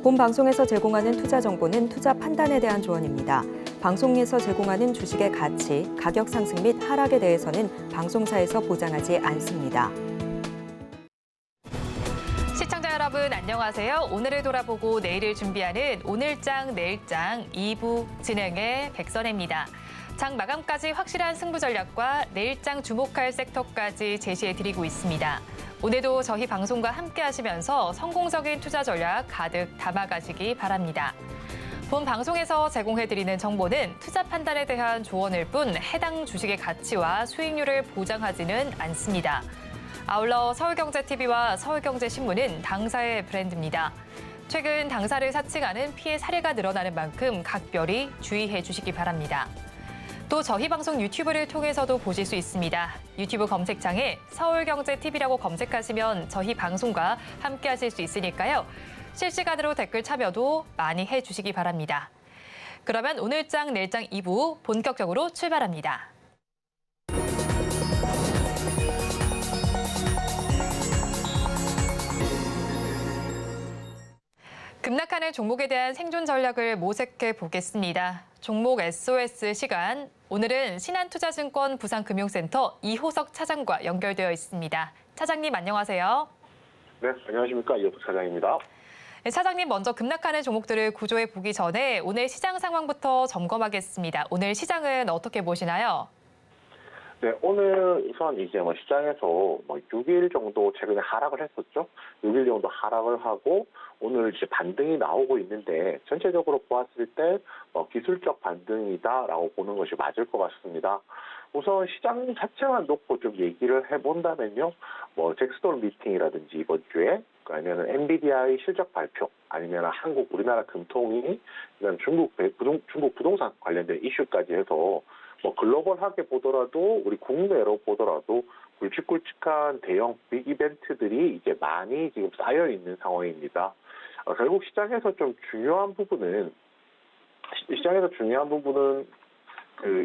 본 방송에서 제공하는 투자 정보는 투자 판단에 대한 조언입니다. 방송에서 제공하는 주식의 가치, 가격 상승 및 하락에 대해서는 방송사에서 보장하지 않습니다. 시청자 여러분 안녕하세요. 오늘을 돌아보고 내일을 준비하는 오늘장 내일장 2부 진행의 백선혜입니다. 장 마감까지 확실한 승부 전략과 내일장 주목할 섹터까지 제시해드리고 있습니다. 오늘도 저희 방송과 함께 하시면서 성공적인 투자 전략 가득 담아가시기 바랍니다. 본 방송에서 제공해드리는 정보는 투자 판단에 대한 조언일 뿐 해당 주식의 가치와 수익률을 보장하지는 않습니다. 아울러 서울경제TV와 서울경제신문은 당사의 브랜드입니다. 최근 당사를 사칭하는 피해 사례가 늘어나는 만큼 각별히 주의해 주시기 바랍니다. 또 저희 방송 유튜브를 통해서도 보실 수 있습니다. 유튜브 검색창에 서울경제TV라고 검색하시면 저희 방송과 함께 하실 수 있으니까요. 실시간으로 댓글 참여도 많이 해주시기 바랍니다. 그러면 오늘장 내일장 2부 본격적으로 출발합니다. 급락하는 종목에 대한 생존 전략을 모색해 보겠습니다. 종목 SOS 시간. 오늘은 신한투자증권 부산금융센터 이호석 차장과 연결되어 있습니다. 차장님 안녕하세요. 네, 안녕하십니까. 이호석 차장입니다. 네, 차장님 먼저 급락하는 종목들을 구조해 보기 전에 오늘 시장 상황부터 점검하겠습니다. 오늘 시장은 어떻게 보시나요? 네, 오늘 우선 이제 시장에서 6일 정도 최근에 하락을 했었죠. 6일 정도 하락을 하고 오늘 이제 반등이 나오고 있는데 전체적으로 보았을 때 기술적 반등이다라고 보는 것이 맞을 것 같습니다. 우선 시장 자체만 놓고 좀 얘기를 해본다면요. 잭스톤 미팅이라든지 이번 주에 아니면 엔비디아의 실적 발표 아니면 우리나라 금통위 이런 중국 부동산 관련된 이슈까지 해서 글로벌하게 보더라도 우리 국내로 보더라도 굵직굵직한 대형 빅 이벤트들이 이제 많이 지금 쌓여 있는 상황입니다. 결국 시장에서 중요한 부분은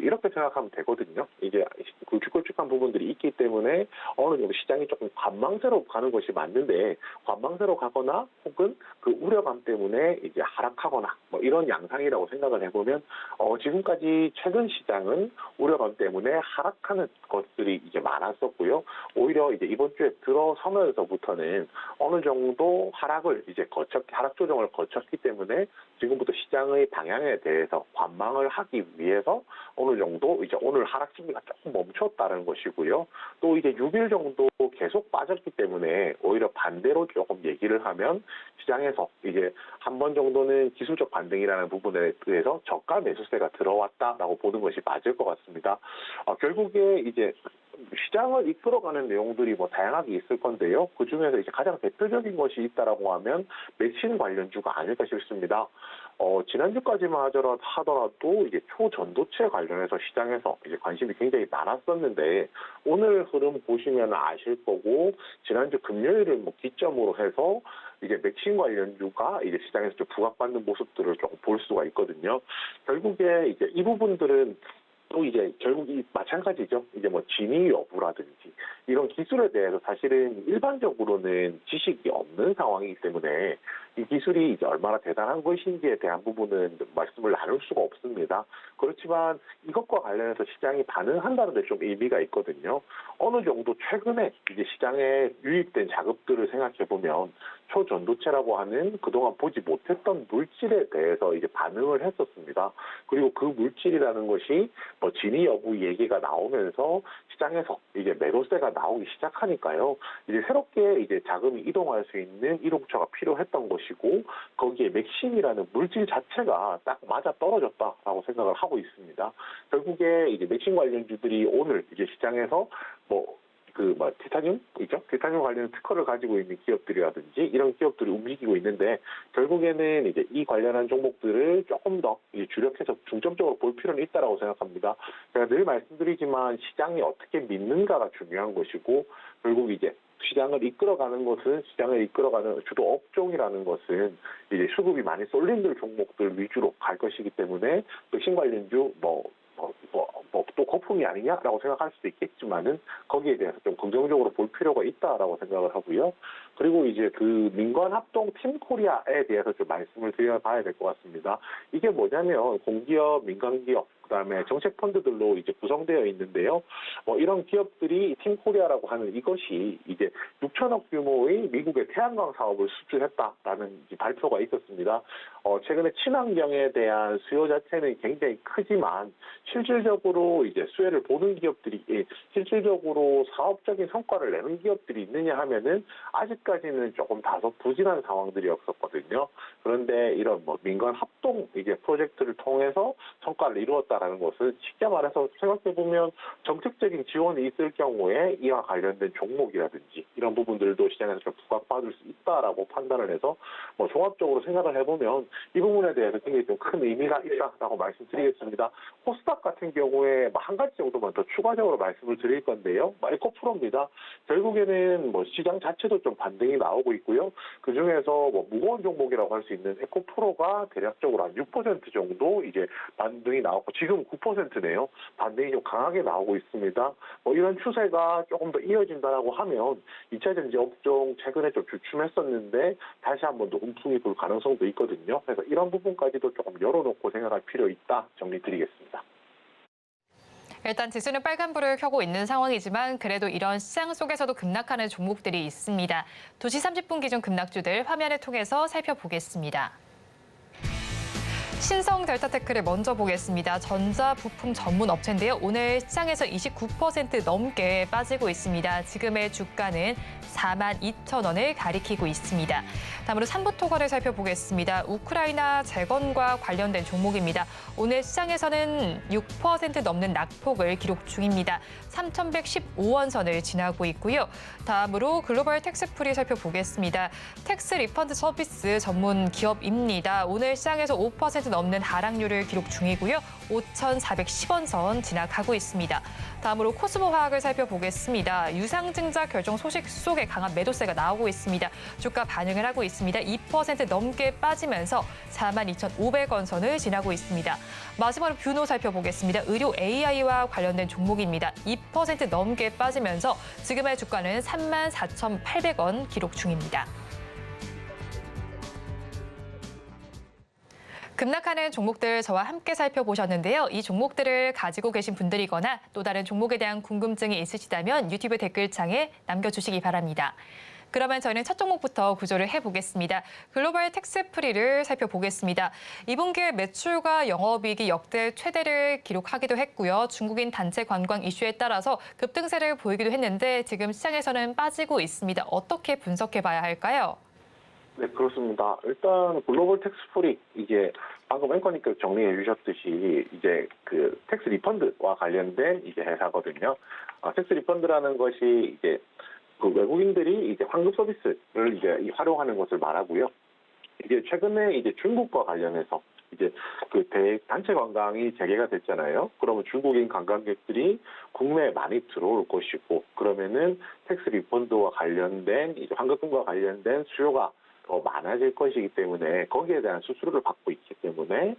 이렇게 생각하면 되거든요. 이게 굵직굵직한 부분들이 있기 때문에 어느 정도 시장이 조금 관망세로 가는 것이 맞는데 관망세로 가거나 혹은 그 우려감 때문에 이제 하락하거나 이런 양상이라고 생각을 해보면 지금까지 최근 시장은 우려감 때문에 하락하는 것들이 이제 많았었고요. 오히려 이제 이번 주에 들어서면서부터는 어느 정도 하락 조정을 거쳤기 때문에 지금부터 시장의 방향에 대해서 관망을 하기 위해서 어느 정도 이제 오늘 하락 심리가 조금 멈췄다는 것이고요. 또 이제 6일 정도 계속 빠졌기 때문에 오히려 반대로 조금 얘기를 하면 시장에서 이제 한 번 정도는 기술적 반등이라는 부분에 의해서 저가 매수세가 들어왔다라고 보는 것이 맞을 것 같습니다. 결국에 이제 시장을 이끌어가는 내용들이 다양하게 있을 건데요. 그 중에서 이제 가장 대표적인 것이 있다라고 하면 맥신 관련주가 아닐까 싶습니다. 지난주까지만 하더라도 이제 초전도체 관련해서 시장에서 이제 관심이 굉장히 많았었는데 오늘 흐름 보시면 아실 거고 지난주 금요일을 기점으로 해서 이제 맥신 관련주가 이제 시장에서 좀 부각받는 모습들을 조금 볼 수가 있거든요. 결국에 이제 이 부분들은 또 이제 결국 마찬가지죠. 이제 진위 여부라든지 이런 기술에 대해서 사실은 일반적으로는 지식이 없는 상황이기 때문에 이 기술이 이제 얼마나 대단한 것인지에 대한 부분은 말씀을 나눌 수가 없습니다. 그렇지만 이것과 관련해서 시장이 반응한다는 데 좀 의미가 있거든요. 어느 정도 최근에 이제 시장에 유입된 자금들을 생각해 보면 초전도체라고 하는 그동안 보지 못했던 물질에 대해서 이제 반응을 했었습니다. 그리고 그 물질이라는 것이 진위 여부 얘기가 나오면서 시장에서 이제 매도세가 나오기 시작하니까요. 이제 새롭게 이제 자금이 이동할 수 있는 이동처가 필요했던 것이고 거기에 맥심이라는 물질 자체가 딱 맞아 떨어졌다라고 생각을 하고 있습니다. 결국에 이제 맥심 관련주들이 오늘 이제 시장에서 티타늄 있죠? 티타늄 관련 특허를 가지고 있는 기업들이라든지 이런 기업들이 움직이고 있는데 결국에는 이제 이 관련한 종목들을 조금 더 주력해서 중점적으로 볼 필요는 있다라고 생각합니다. 제가 늘 말씀드리지만 시장이 어떻게 믿는가가 중요한 것이고 결국 이제 시장을 이끌어가는 주도 업종이라는 것은 이제 수급이 많이 쏠린 종목들 위주로 갈 것이기 때문에 신관련주 또 거품이 아니냐라고 생각할 수도 있겠지만은 거기에 대해서 좀 긍정적으로 볼 필요가 있다라고 생각을 하고요. 그리고 이제 그 민관 합동 팀 코리아에 대해서 좀 말씀을 드려봐야 될 것 같습니다. 이게 뭐냐면 공기업, 민간기업, 그다음에 정책 펀드들로 이제 구성되어 있는데요. 이런 기업들이 팀 코리아라고 하는 이것이 이제 6천억 규모의 미국의 태양광 사업을 수주했다라는 발표가 있었습니다. 최근에 친환경에 대한 수요 자체는 굉장히 크지만 실질적으로 이제 수혜를 보는 기업들이 실질적으로 사업적인 성과를 내는 기업들이 있느냐 하면은 아직까지는 조금 다소 부진한 상황들이었었거든요. 그런데 이런 민간 합동 이제 프로젝트를 통해서 성과를 이루었다라는 것은 쉽게 말해서 생각해 보면 정책적인 지원이 있을 경우에 이와 관련된 종목이라든지 이런 부분들도 시장에서 좀 부각받을 수 있다라고 판단을 해서 종합적으로 생각을 해보면 이 부분에 대해서 굉장히 좀 큰 의미가 있다라고 말씀드리겠습니다. 코스닥 같은 경우에 한 가지 정도만 더 추가적으로 말씀을 드릴 건데요. 에코프로입니다. 결국에는 시장 자체도 좀 반등이 나오고 있고요. 그 중에서 무거운 종목이라고 할 수 있는 에코프로가 대략적으로 한 6% 정도 이제 반등이 나왔고 지금 9%네요. 반등이 좀 강하게 나오고 있습니다. 이런 추세가 조금 더 이어진다라고 하면 2차 전지 업종 최근에 좀 주춤했었는데 다시 한번 더 움풍이 불 가능성도 있거든요. 그래서 이런 부분까지도 조금 열어놓고 생각할 필요 있다 정리드리겠습니다. 일단 지수는 빨간불을 켜고 있는 상황이지만 그래도 이런 시장 속에서도 급락하는 종목들이 있습니다. 2시 30분 기준 급락주들 화면을 통해서 살펴보겠습니다. 신성 델타테크를 먼저 보겠습니다. 전자부품 전문 업체인데요. 오늘 시장에서 29% 넘게 빠지고 있습니다. 지금의 주가는 42,000원을 가리키고 있습니다. 다음으로 삼부토건을 살펴보겠습니다. 우크라이나 재건과 관련된 종목입니다. 오늘 시장에서는 6% 넘는 낙폭을 기록 중입니다. 3,115원 선을 지나고 있고요. 다음으로 글로벌 텍스프리 살펴보겠습니다. 텍스 리펀드 서비스 전문 기업입니다. 오늘 시장에서 5% 넘는 하락률을 기록 중이고요. 5,410원 선 지나가고 있습니다. 다음으로 코스모화학을 살펴보겠습니다. 유상증자 결정 소식 속에 강한 매도세가 나오고 있습니다. 주가 반응을 하고 있습니다. 2% 넘게 빠지면서 42,500원 선을 지나고 있습니다. 마지막으로 뷰노 살펴보겠습니다. 의료 AI와 관련된 종목입니다. 2% 넘게 빠지면서 지금의 주가는 34,800원 기록 중입니다. 급락하는 종목들 저와 함께 살펴보셨는데요. 이 종목들을 가지고 계신 분들이거나 또 다른 종목에 대한 궁금증이 있으시다면 유튜브 댓글창에 남겨주시기 바랍니다. 그러면 저희는 첫 종목부터 구조를 해보겠습니다. 글로벌 텍스프리를 살펴보겠습니다. 이분기에 매출과 영업이익이 역대 최대를 기록하기도 했고요. 중국인 단체 관광 이슈에 따라서 급등세를 보이기도 했는데 지금 시장에서는 빠지고 있습니다. 어떻게 분석해봐야 할까요? 네, 그렇습니다. 일단 글로벌 텍스프리 이게 방금 앵커님께서 정리해 주셨듯이 이제 그 텍스 리펀드와 관련된 이제 회사거든요. 텍스 리펀드라는 것이 이제 그 외국인들이 이제 환급 서비스를 이제 활용하는 것을 말하고요. 이제 최근에 이제 중국과 관련해서 이제 그 단체 관광이 재개가 됐잖아요. 그러면 중국인 관광객들이 국내에 많이 들어올 것이고, 그러면은 텍스 리펀드와 관련된 이제 환급금과 관련된 수요가 더 많아질 것이기 때문에 거기에 대한 수수료를 받고 있기 때문에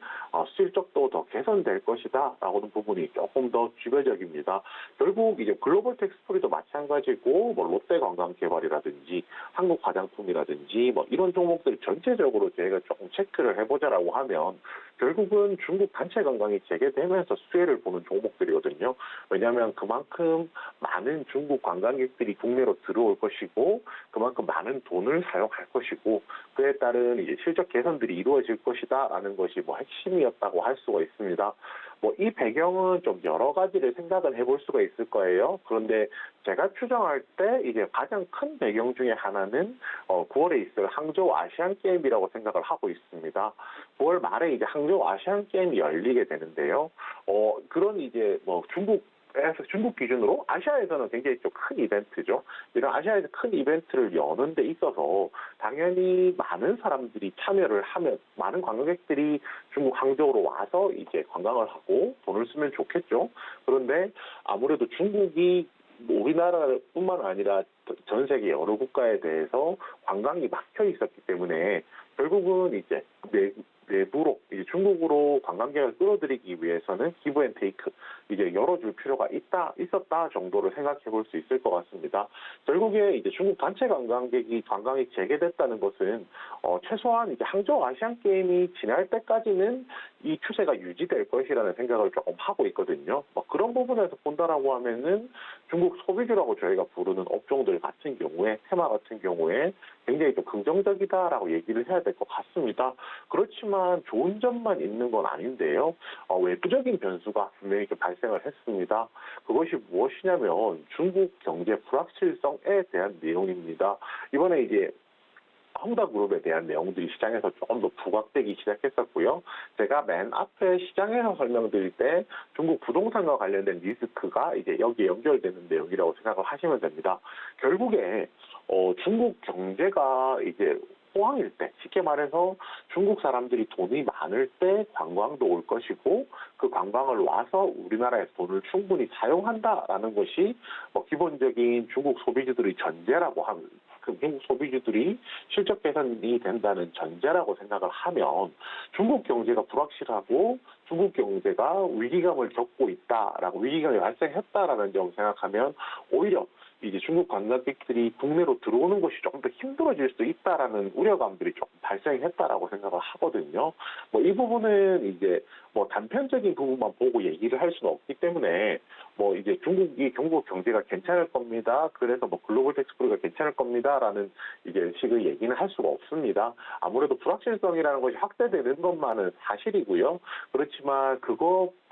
수익적도 더 개선될 것이다라고는 부분이 조금 더 주변적입니다. 결국 이제 글로벌 텍스프리도 마찬가지고 롯데관광개발이라든지 한국화장품이라든지 이런 종목들 전체적으로 저희가 조금 체크를 해보자라고 하면 결국은 중국 단체 관광이 재개되면서 수혜를 보는 종목들이거든요. 왜냐하면 그만큼 많은 중국 관광객들이 국내로 들어올 것이고 그만큼 많은 돈을 사용할 것이고 그에 따른 이제 실적 개선들이 이루어질 것이다라는 것이 핵심이었다고 할 수가 있습니다. 이 배경은 좀 여러 가지를 생각을 해볼 수가 있을 거예요. 그런데 제가 추정할 때 이제 가장 큰 배경 중에 하나는 9월에 있을 항저우 아시안 게임이라고 생각을 하고 있습니다. 9월 말에 이제 항저우 아시안 게임이 열리게 되는데요. 그런 이제 중국 기준으로 아시아에서는 굉장히 좀 큰 이벤트죠. 이런 아시아에서 큰 이벤트를 여는 데 있어서 당연히 많은 사람들이 참여를 하면 많은 관광객들이 중국 항저우로 와서 이제 관광을 하고 돈을 쓰면 좋겠죠. 그런데 아무래도 중국이 우리나라뿐만 아니라 전 세계 여러 국가에 대해서 관광이 막혀 있었기 때문에 결국은 이제 내부로 이제 중국으로 관광객을 끌어들이기 위해서는 기브 앤 테이크 이제 열어줄 필요가 있었다 정도를 생각해 볼 수 있을 것 같습니다. 결국에 이제 중국 단체 관광이 재개됐다는 것은 최소한 이제 항저우 아시안 게임이 지날 때까지는 이 추세가 유지될 것이라는 생각을 조금 하고 있거든요. 그런 부분에서 본다라고 하면은 중국 소비주라고 저희가 부르는 업종들 같은 경우에 테마 같은 경우에 굉장히 좀 긍정적이다라고 얘기를 해야 될 것 같습니다. 그렇지만 좋은 점만 있는 건 아닌데요. 외부적인 변수가 분명히 발생을 했습니다. 그것이 무엇이냐면 중국 경제 불확실성에 대한 내용입니다. 이번에 이제 헝다그룹에 대한 내용들이 시장에서 조금 더 부각되기 시작했었고요. 제가 맨 앞에 시장에서 설명드릴 때 중국 부동산과 관련된 리스크가 이제 여기에 연결되는 내용이라고 생각을 하시면 됩니다. 결국에 중국 경제가 이제 호황일 때, 쉽게 말해서 중국 사람들이 돈이 많을 때 관광도 올 것이고 그 관광을 와서 우리나라에서 돈을 충분히 사용한다라는 것이 기본적인 중국 소비주들의 전제라고 하면 중국 소비주들이 실적 개선이 된다는 전제라고 생각을 하면 중국 경제가 불확실하고 중국 경제가 위기감을 겪고 있다라고 위기감이 발생했다라는 점을 생각하면 오히려 이제 중국 관광객들이 국내로 들어오는 것이 조금 더 힘들어질 수도 있다라는 우려감들이 조금 발생했다라고 생각을 하거든요. 이 부분은 이제 단편적인 부분만 보고 얘기를 할 수는 없기 때문에 이제 중국 경제가 괜찮을 겁니다. 그래서 글로벌 텍스프로가 괜찮을 겁니다라는 이제 식의 얘기는 할 수가 없습니다. 아무래도 불확실성이라는 것이 확대되는 것만은 사실이고요. 그렇지만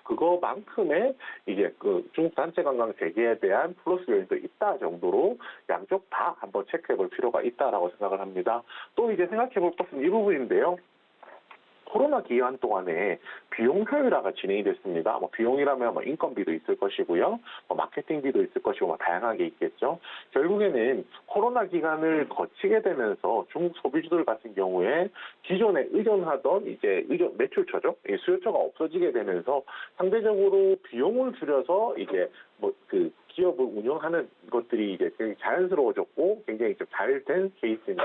그거만큼의 이제 중국 단체 관광 재개에 대한 플러스 요인도 있다 정도로 양쪽 다 한번 체크해 볼 필요가 있다라고 생각을 합니다. 또 이제 생각해 볼 것은 이 부분인데요. 코로나 기간 동안에 비용 효율화가 진행이 됐습니다. 비용이라면 인건비도 있을 것이고요. 마케팅비도 있을 것이고 다양하게 있겠죠. 결국에는 코로나 기간을 거치게 되면서 중국 소비주들 같은 경우에 기존에 의존하던 이제 매출처죠. 수요처가 없어지게 되면서 상대적으로 비용을 줄여서 이제 기업을 운영하는 것들이 이제 굉장히 자연스러워졌고 굉장히 좀 잘 된 케이스입니다.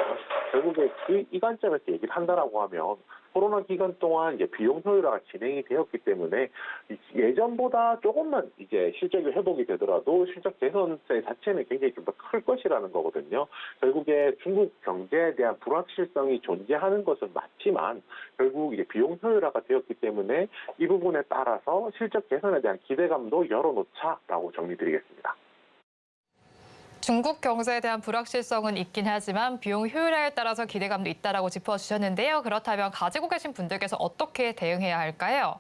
결국에 이 관점에서 얘기를 한다라고 하면 코로나 기간 동안 이제 비용 효율화가 진행이 되었기 때문에 예전보다 조금만 이제 실적이 회복이 되더라도 실적 개선세 자체는 굉장히 좀 더 클 것이라는 거거든요. 결국에 중국 경제에 대한 불확실성이 존재하는 것은 맞지만 결국 이제 비용 효율화가 되었기 때문에 이 부분에 따라서 실적 개선에 대한 기대감도 열어놓자라고 정리드리겠습니다. 중국 경제에 대한 불확실성은 있긴 하지만 비용 효율화에 따라서 기대감도 있다라고 짚어주셨는데요. 그렇다면 가지고 계신 분들께서 어떻게 대응해야 할까요?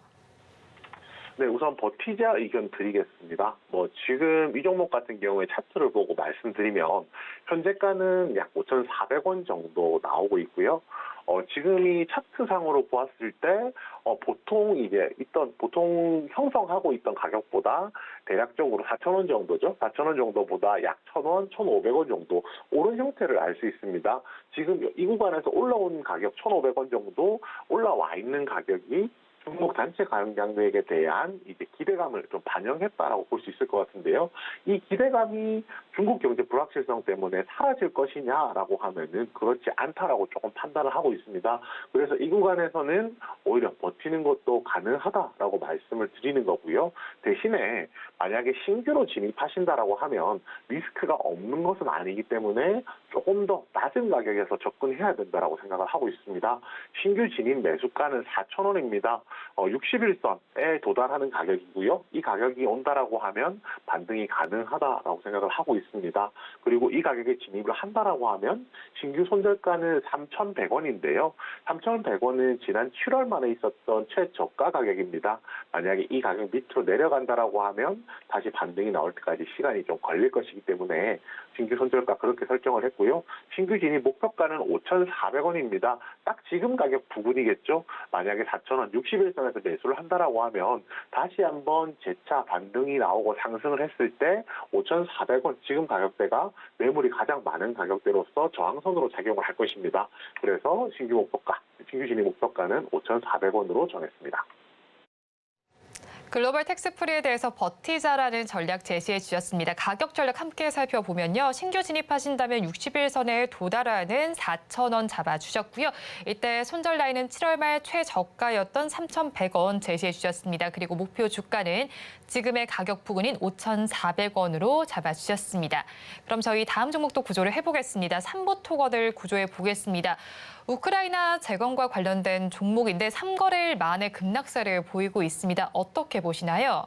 네, 우선 버티자 의견 드리겠습니다. 지금 이 종목 같은 경우에 차트를 보고 말씀드리면 현재가는 약 5,400원 정도 나오고 있고요. 지금이 차트상으로 보았을 때 보통 형성하고 있던 가격보다 대략적으로 4,000원 정도죠. 4,000원 정도보다 약 1,000원, 1,500원 정도 오른 형태를 알 수 있습니다. 지금 이 구간에서 올라온 가격 1,500원 정도 올라와 있는 가격이 중국 단체 관광객에 대한 이제 기대감을 좀 반영했다라고 볼 수 있을 것 같은데요. 이 기대감이 중국 경제 불확실성 때문에 사라질 것이냐라고 하면은 그렇지 않다라고 조금 판단을 하고 있습니다. 그래서 이 구간에서는 오히려 버티는 것도 가능하다라고 말씀을 드리는 거고요. 대신에 만약에 신규로 진입하신다라고 하면 리스크가 없는 것은 아니기 때문에 조금 더 낮은 가격에서 접근해야 된다라고 생각을 하고 있습니다. 신규 진입 매수가는 4,000원입니다. 60일선에 도달하는 가격이고요. 이 가격이 온다라고 하면 반등이 가능하다라고 생각을 하고 있습니다. 그리고 이 가격에 진입을 한다라고 하면 신규 손절가는 3,100원인데요. 3,100원은 지난 7월 만에 있었던 최저가 가격입니다. 만약에 이 가격 밑으로 내려간다라고 하면 다시 반등이 나올 때까지 시간이 좀 걸릴 것이기 때문에 신규 손절가 그렇게 설정을 했고요. 신규 진입 목표가는 5,400원입니다. 딱 지금 가격 부분이겠죠. 만약에 4,000원 60일선에서 매수를 한다라고 하면 다시 한번 재차 반등이 나오고 상승을 했을 때 5,400원 지금 가격대가 매물이 가장 많은 가격대로서 저항선으로 작용을 할 것입니다. 그래서 신규 진입 목표가는 5,400원으로 정했습니다. 글로벌 텍스프리에 대해서 버티자라는 전략 제시해 주셨습니다. 가격 전략 함께 살펴보면요. 신규 진입하신다면 60일선에 도달하는 4,000원 잡아주셨고요. 이때 손절 라인은 7월 말 최저가였던 3,100원 제시해 주셨습니다. 그리고 목표 주가는 지금의 가격 부근인 5,400원으로 잡아주셨습니다. 그럼 저희 다음 종목도 구조를 해보겠습니다. 삼보토건을 구조해 보겠습니다. 우크라이나 재건과 관련된 종목인데 3거래일 만에 급락세를 보이고 있습니다. 어떻게 보시나요?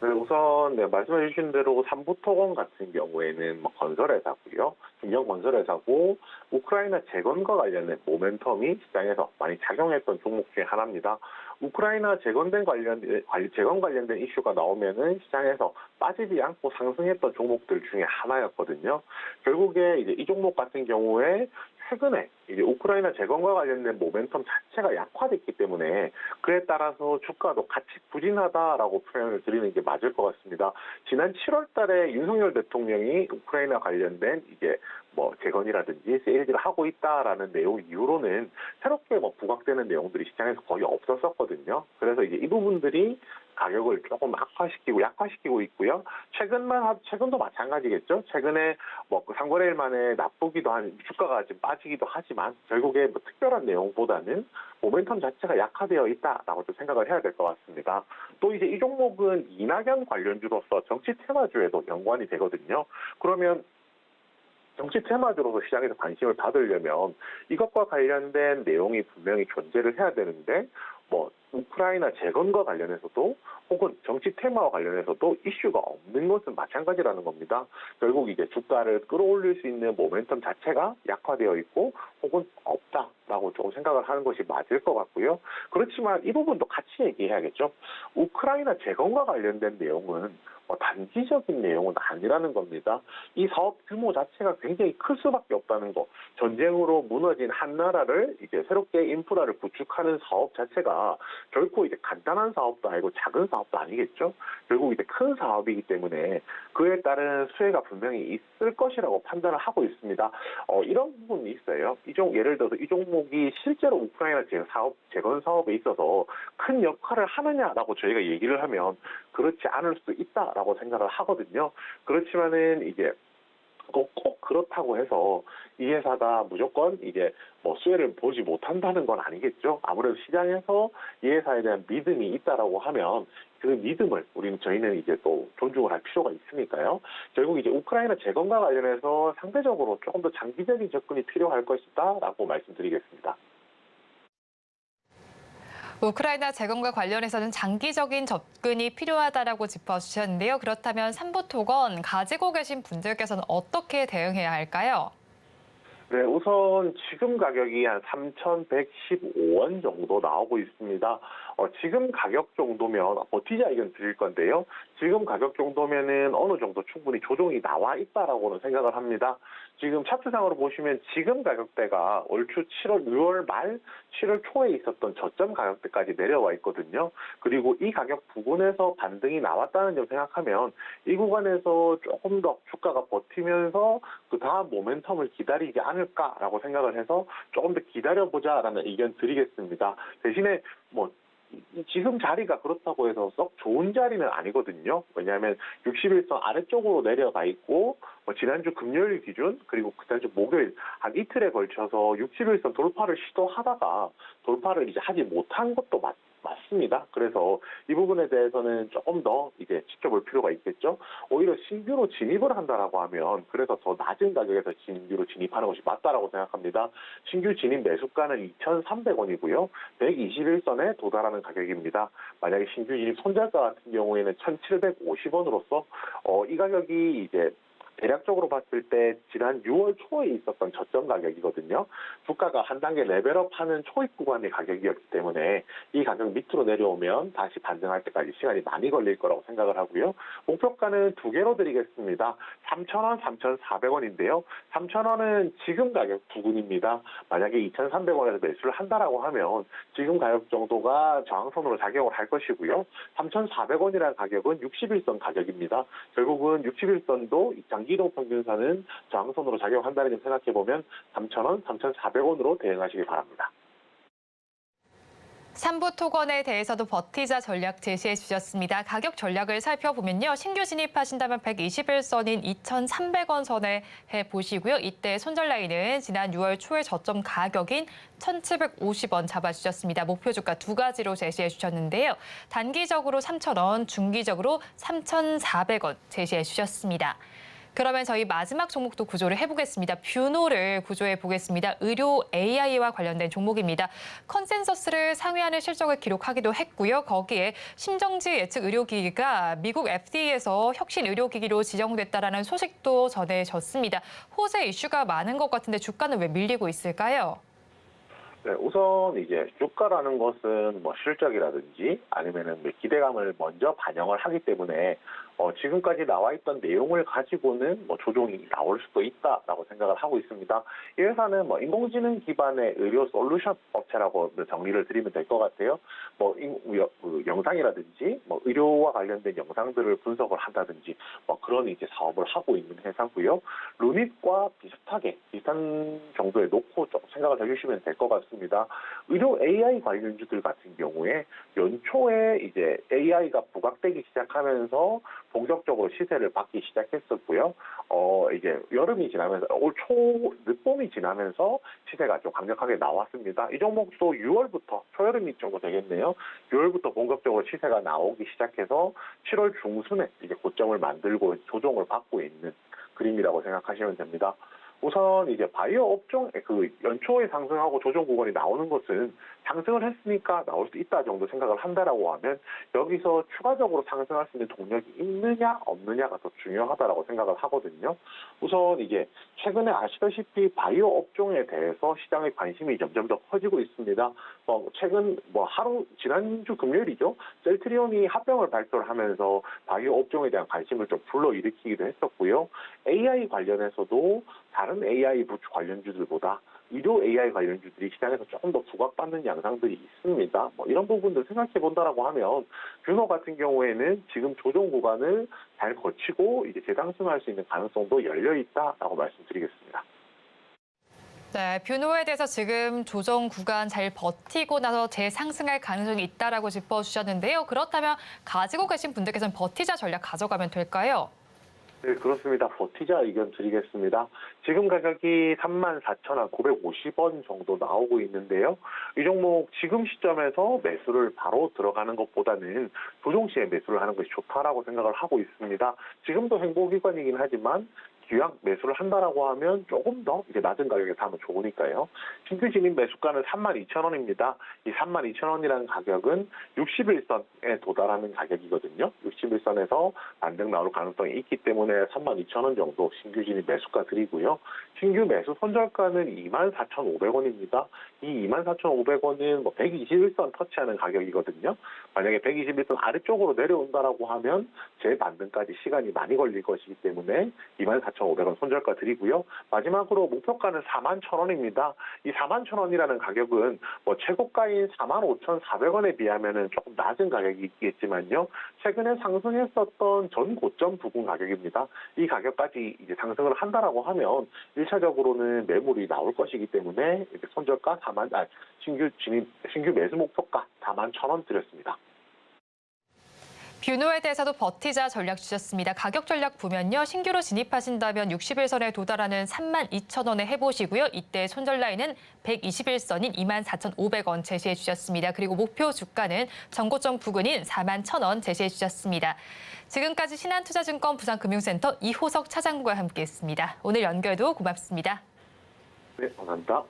네, 우선 말씀해 주신 대로 삼부토건 같은 경우에는 건설회사고요. 중견건설회사고 우크라이나 재건과 관련된 모멘텀이 시장에서 많이 작용했던 종목 중에 하나입니다. 우크라이나 재건 관련된 이슈가 나오면은 시장에서 빠지지 않고 상승했던 종목들 중에 하나였거든요. 결국에 이제 이 종목 같은 경우에 최근에 이제 우크라이나 재건과 관련된 모멘텀 자체가 약화됐기 때문에 그에 따라서 주가도 같이 부진하다라고 표현을 드리는 게 맞을 것 같습니다. 지난 7월 달에 윤석열 대통령이 우크라이나 관련된 이제 재건이라든지 세일즈를 하고 있다라는 내용 이후로는 새롭게 부각되는 내용들이 시장에서 거의 없었었거든요. 그래서 이제 이 부분들이 가격을 조금 약화시키고 있고요. 최근도 마찬가지겠죠. 최근에 3거래일 만에 나쁘기도 한 주가가 좀 빠지기도 하지만 결국에 특별한 내용보다는 모멘텀 자체가 약화되어 있다라고 좀 생각을 해야 될 것 같습니다. 또 이제 이 종목은 이낙연 관련주로서 정치 테마주에도 연관이 되거든요. 그러면 정치 테마주로서 시장에서 관심을 받으려면 이것과 관련된 내용이 분명히 존재를 해야 되는데 우크라이나 재건과 관련해서도 혹은 정치 테마와 관련해서도 이슈가 없는 것은 마찬가지라는 겁니다. 결국 이제 주가를 끌어올릴 수 있는 모멘텀 자체가 약화되어 있고 혹은 없다라고 조금 생각을 하는 것이 맞을 것 같고요. 그렇지만 이 부분도 같이 얘기해야겠죠. 우크라이나 재건과 관련된 내용은 단기적인 내용은 아니라는 겁니다. 이 사업 규모 자체가 굉장히 클 수밖에 없다는 거. 전쟁으로 무너진 한 나라를 이제 새롭게 인프라를 구축하는 사업 자체가 결코 이제 간단한 사업도 아니고 작은 사업도 아니겠죠. 결국 이제 큰 사업이기 때문에 그에 따른 수혜가 분명히 있을 것이라고 판단을 하고 있습니다. 이런 부분이 있어요. 예를 들어서 이 종목이 실제로 우크라이나 재건 사업에 있어서 큰 역할을 하느냐라고 저희가 얘기를 하면 그렇지 않을 수도 있다라고 생각을 하거든요. 그렇지만은 이제 꼭 그렇다고 해서 이 회사가 무조건 이제 수혜를 보지 못한다는 건 아니겠죠. 아무래도 시장에서 이 회사에 대한 믿음이 있다라고 하면 그 믿음을 저희는 이제 또 존중을 할 필요가 있으니까요. 결국 이제 우크라이나 재건과 관련해서 상대적으로 조금 더 장기적인 접근이 필요할 것이다라고 말씀드리겠습니다. 우크라이나 재건과 관련해서는 장기적인 접근이 필요하다라고 짚어주셨는데요. 그렇다면 삼보토건 가지고 계신 분들께서는 어떻게 대응해야 할까요? 네, 우선 지금 가격이 한 3,115원 정도 나오고 있습니다. 지금 가격 정도면 버티자 의견 드릴 건데요. 지금 가격 정도면은 어느 정도 충분히 조정이 나와 있다라고는 생각을 합니다. 지금 차트상으로 보시면 지금 가격대가 올 6월 말 7월 초에 있었던 저점 가격대까지 내려와 있거든요. 그리고 이 가격 부근에서 반등이 나왔다는 점 생각하면 이 구간에서 조금 더 주가가 버티면서 그 다음 모멘텀을 기다리지 않을까라고 생각을 해서 조금 더 기다려보자라는 의견 드리겠습니다. 대신에 지금 자리가 그렇다고 해서 썩 좋은 자리는 아니거든요. 왜냐하면 60일선 아래쪽으로 내려가 있고 지난주 금요일 기준 그리고 지난주 목요일 한 이틀에 걸쳐서 60일선 돌파를 시도하다가 돌파를 이제 하지 못한 것도 맞습니다. 그래서 이 부분에 대해서는 조금 더 이제 지켜볼 필요가 있겠죠. 오히려 신규로 진입을 한다라고 하면 그래서 더 낮은 가격에서 신규로 진입하는 것이 맞다라고 생각합니다. 신규 진입 매수가는 2,300원이고요. 121선에 도달하는 가격입니다. 만약에 신규 진입 손절가 같은 경우에는 1,750원으로서 이 가격이 이제 대략적으로 봤을 때 지난 6월 초에 있었던 저점 가격이거든요. 주가가 한 단계 레벨업하는 초입 구간의 가격이었기 때문에 이 가격 밑으로 내려오면 다시 반등할 때까지 시간이 많이 걸릴 거라고 생각을 하고요. 목표가는 두 개로 드리겠습니다. 3,000원, 3,400원인데요. 3,000원은 지금 가격 부근입니다. 만약에 2,300원에서 매수를 한다라고 하면 지금 가격 정도가 저항선으로 작용을 할 것이고요. 3,400원이라는 가격은 60일선 가격입니다. 결국은 60일선도 장기이동 평균선은 저항선으로 작용한다는 점 생각해보면 3,000원, 3,400원으로 대응하시기 바랍니다. 삼부 토건에 대해서도 버티자 전략 제시해 주셨습니다. 가격 전략을 살펴보면요. 신규 진입하신다면 121선인 2,300원 선에 해보시고요. 이때 손절 라인은 지난 6월 초의 저점 가격인 1,750원 잡아주셨습니다. 목표 주가 두 가지로 제시해 주셨는데요. 단기적으로 3,000원, 중기적으로 3,400원 제시해 주셨습니다. 그러면 저희 마지막 종목도 구조를 해보겠습니다. 뷰노를 구조해 보겠습니다. 의료 AI와 관련된 종목입니다. 컨센서스를 상회하는 실적을 기록하기도 했고요. 거기에 심정지 예측 의료기기가 미국 FDA에서 혁신 의료기기로 지정됐다라는 소식도 전해졌습니다. 호재 이슈가 많은 것 같은데 주가는 왜 밀리고 있을까요? 네, 우선 이제 주가라는 것은 뭐 실적이라든지 아니면은 기대감을 먼저 반영을 하기 때문에 지금까지 나와 있던 내용을 가지고는 뭐 조정이 나올 수도 있다라고 생각을 하고 있습니다. 이 회사는 뭐 인공지능 기반의 의료 솔루션 업체라고 정리를 드리면 될 것 같아요. 영상이라든지 뭐 의료와 관련된 영상들을 분석을 한다든지 뭐 그런 이제 사업을 하고 있는 회사고요. 루닛과 비슷한 정도에 놓고 좀 생각을 해주시면 될 것 같습니다. 의료 AI 관련주들 같은 경우에 연초에 이제 AI가 부각되기 시작하면서 본격적으로 시세를 받기 시작했었고요. 이제 여름이 지나면서 올 늦봄이 지나면서 시세가 좀 강력하게 나왔습니다. 이 종목도 6월부터 초여름이 정도 되겠네요. 6월부터 본격적으로 시세가 나오기 시작해서 7월 중순에 이제 고점을 만들고 조정을 받고 있는 그림이라고 생각하시면 됩니다. 우선 이제 바이오 업종 연초에 상승하고 조정 구간이 나오는 것은 상승을 했으니까 나올 수 있다 정도 생각을 한다라고 하면 여기서 추가적으로 상승할 수 있는 동력이 있느냐 없느냐가 더 중요하다라고 생각을 하거든요. 우선 이제 최근에 아시다시피 바이오 업종에 대해서 시장의 관심이 점점 더 커지고 있습니다. 지난주 금요일이죠. 셀트리온이 합병을 발표를 하면서 바이오 업종에 대한 관심을 좀 불러일으키기도 했었고요. AI 관련해서도 다른 AI 관련주들보다 의료 AI 관련주들이 시장에서 조금 더 부각받는 양상들이 있습니다. 이런 부분들 생각해 본다라고 하면 뷰노 같은 경우에는 지금 조정 구간을 잘 거치고 이제 재상승할 수 있는 가능성도 열려 있다라고 말씀드리겠습니다. 네, 뷰노에 대해서 지금 조정 구간 잘 버티고 나서 재상승할 가능성이 있다라고 짚어주셨는데요. 그렇다면 가지고 계신 분들께서는 버티자 전략 가져가면 될까요? 네, 그렇습니다. 버티자 의견 드리겠습니다. 지금 가격이 34,950원 정도 나오고 있는데요. 이 종목 지금 시점에서 매수를 바로 들어가는 것보다는 조정 시에 매수를 하는 것이 좋다라고 생각을 하고 있습니다. 지금도 행보기관이긴 하지만 기왕 매수를 한다라고 하면 조금 더 이제 낮은 가격에 사면 좋으니까요. 신규 진입 매수가는 32,000원입니다. 이 32,000원이라는 가격은 61선에 도달하는 가격이거든요. 61선에서 반등 나올 가능성이 있기 때문에 32,000원 정도 신규 진입 매수가 드리고요. 신규 매수 손절가는 24,500원입니다. 이 24,500원은 121선 터치하는 가격이거든요. 만약에 121선 아래쪽으로 내려온다라고 하면 재반등까지 시간이 많이 걸릴 것이기 때문에 24,500원 손절가 드리고요. 마지막으로 목표가는 41,000원입니다. 이 41,000원이라는 가격은 최고가인 45,400원에 비하면은 조금 낮은 가격이 있겠지만요. 최근에 상승했었던 전 고점 부근 가격입니다. 이 가격까지 이제 상승을 한다라고 하면 1차적으로는 매물이 나올 것이기 때문에 손절가 신규 매수 목표가 41,000원 드렸습니다. 뷰노에 대해서도 버티자 전략 주셨습니다. 가격 전략 보면요. 신규로 진입하신다면 61선에 도달하는 32,000원에 해보시고요. 이때 손절 라인은 121선인 24,500원 제시해 주셨습니다. 그리고 목표 주가는 전고점 부근인 41,000원 제시해 주셨습니다. 지금까지 신한투자증권 부산금융센터 이호석 차장과 함께했습니다. 오늘 연결도 고맙습니다. 네, 감사합니다.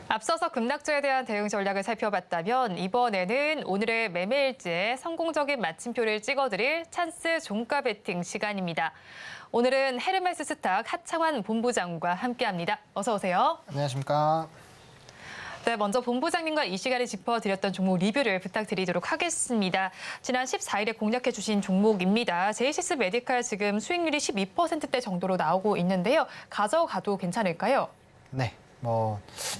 앞서서 급락주에 대한 대응 전략을 살펴봤다면 이번에는 오늘의 매매일지에 성공적인 마침표를 찍어드릴 찬스 종가 베팅 시간입니다. 오늘은 헤르메스 스탁 하창환 본부장과 함께합니다. 어서 오세요. 안녕하십니까. 네, 먼저 본부장님과 이 시간에 짚어드렸던 종목 리뷰를 부탁드리도록 하겠습니다. 지난 14일에 공략해 주신 종목입니다. 제이시스 메디칼 지금 수익률이 12%대 정도로 나오고 있는데요. 가져가도 괜찮을까요? 네.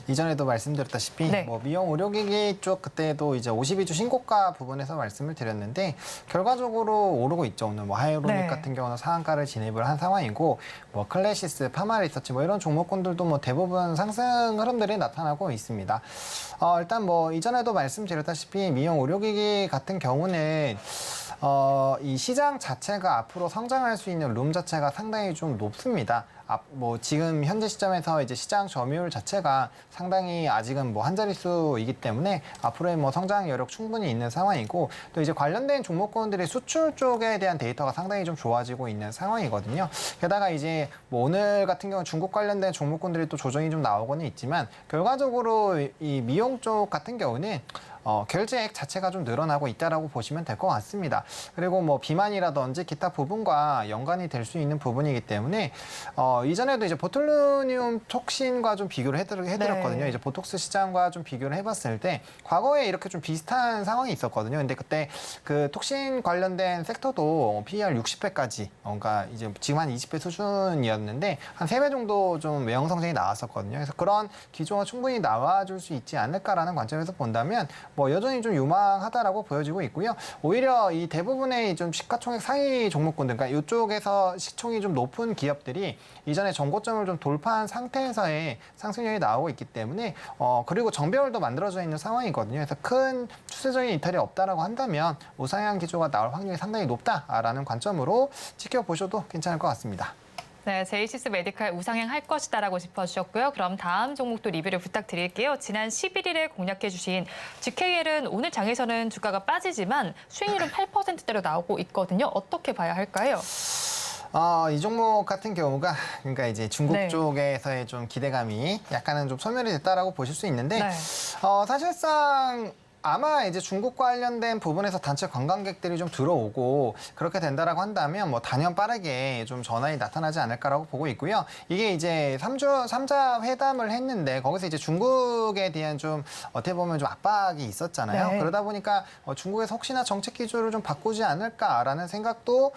이전에도 말씀드렸다시피 네. 미용 의료기기 쪽 그때도 이제 52주 신고가 부분에서 말씀을 드렸는데 결과적으로 오르고 있죠. 오늘 하이로닉 네. 같은 경우는 상한가를 진입을 한 상황이고 클래시스, 파마리서치 이런 종목군들도 대부분 상승 흐름들이 나타나고 있습니다. 일단 이전에도 말씀드렸다시피 미용 의료기기 같은 경우는 이 시장 자체가 앞으로 성장할 수 있는 룸 자체가 상당히 좀 높습니다. 지금 현재 시점에서 이제 시장 점유율 자체가 상당히 아직은 한 자릿수이기 때문에 앞으로의 성장 여력 충분히 있는 상황이고 또 이제 관련된 종목군들의 수출 쪽에 대한 데이터가 상당히 좀 좋아지고 있는 상황이거든요. 게다가 이제 오늘 같은 경우 중국 관련된 종목군들이 또 조정이 좀 나오고는 있지만 결과적으로 이 미용 쪽 같은 경우는 결제액 자체가 좀 늘어나고 있다라고 보시면 될 것 같습니다. 그리고 비만이라든지 기타 부분과 연관이 될 수 있는 부분이기 때문에 이전에도 이제 보툴루늄 톡신과 좀 비교를 해드렸거든요. 네. 이제 보톡스 시장과 좀 비교를 해봤을 때 과거에 이렇게 좀 비슷한 상황이 있었거든요. 근데 그때 그 톡신 관련된 섹터도 PER 60배까지, 그러니까 이제 지금 한 20배 수준이었는데 한 3배 정도 좀 외형 성장이 나왔었거든요. 그래서 그런 기조가 충분히 나와줄 수 있지 않을까라는 관점에서 본다면 여전히 좀 유망하다라고 보여지고 있고요. 오히려 이 대부분의 좀 시가총액 상위 종목군들, 그러니까 이쪽에서 시총이 좀 높은 기업들이 이전에 전고점을 좀 돌파한 상태에서의 상승률이 나오고 있기 때문에 그리고 정배열도 만들어져 있는 상황이거든요. 그래서 큰 추세적인 이탈이 없다라고 한다면 우상향 기조가 나올 확률이 상당히 높다라는 관점으로 지켜보셔도 괜찮을 것 같습니다. 네, 제이시스 메디칼 우상향 할 것이다라고 짚어주셨고요. 그럼 다음 종목도 리뷰를 부탁드릴게요. 지난 11일에 공략해 주신 GKL은 오늘 장에서는 주가가 빠지지만 수익률은 8%대로 나오고 있거든요. 어떻게 봐야 할까요? 이 종목 같은 경우가 그러니까 이제 중국 네. 쪽에서의 좀 기대감이 약간은 좀 소멸이 됐다라고 보실 수 있는데 네. 사실상 아마 이제 중국 관련된 부분에서 단체 관광객들이 좀 들어오고 그렇게 된다라고 한다면 단연 빠르게 좀 전환이 나타나지 않을까라고 보고 있고요. 이게 이제 3자 회담을 했는데 거기서 이제 중국에 대한 좀 어떻게 보면 좀 압박이 있었잖아요. 네. 그러다 보니까 중국에서 혹시나 정책 기조를 좀 바꾸지 않을까라는 생각도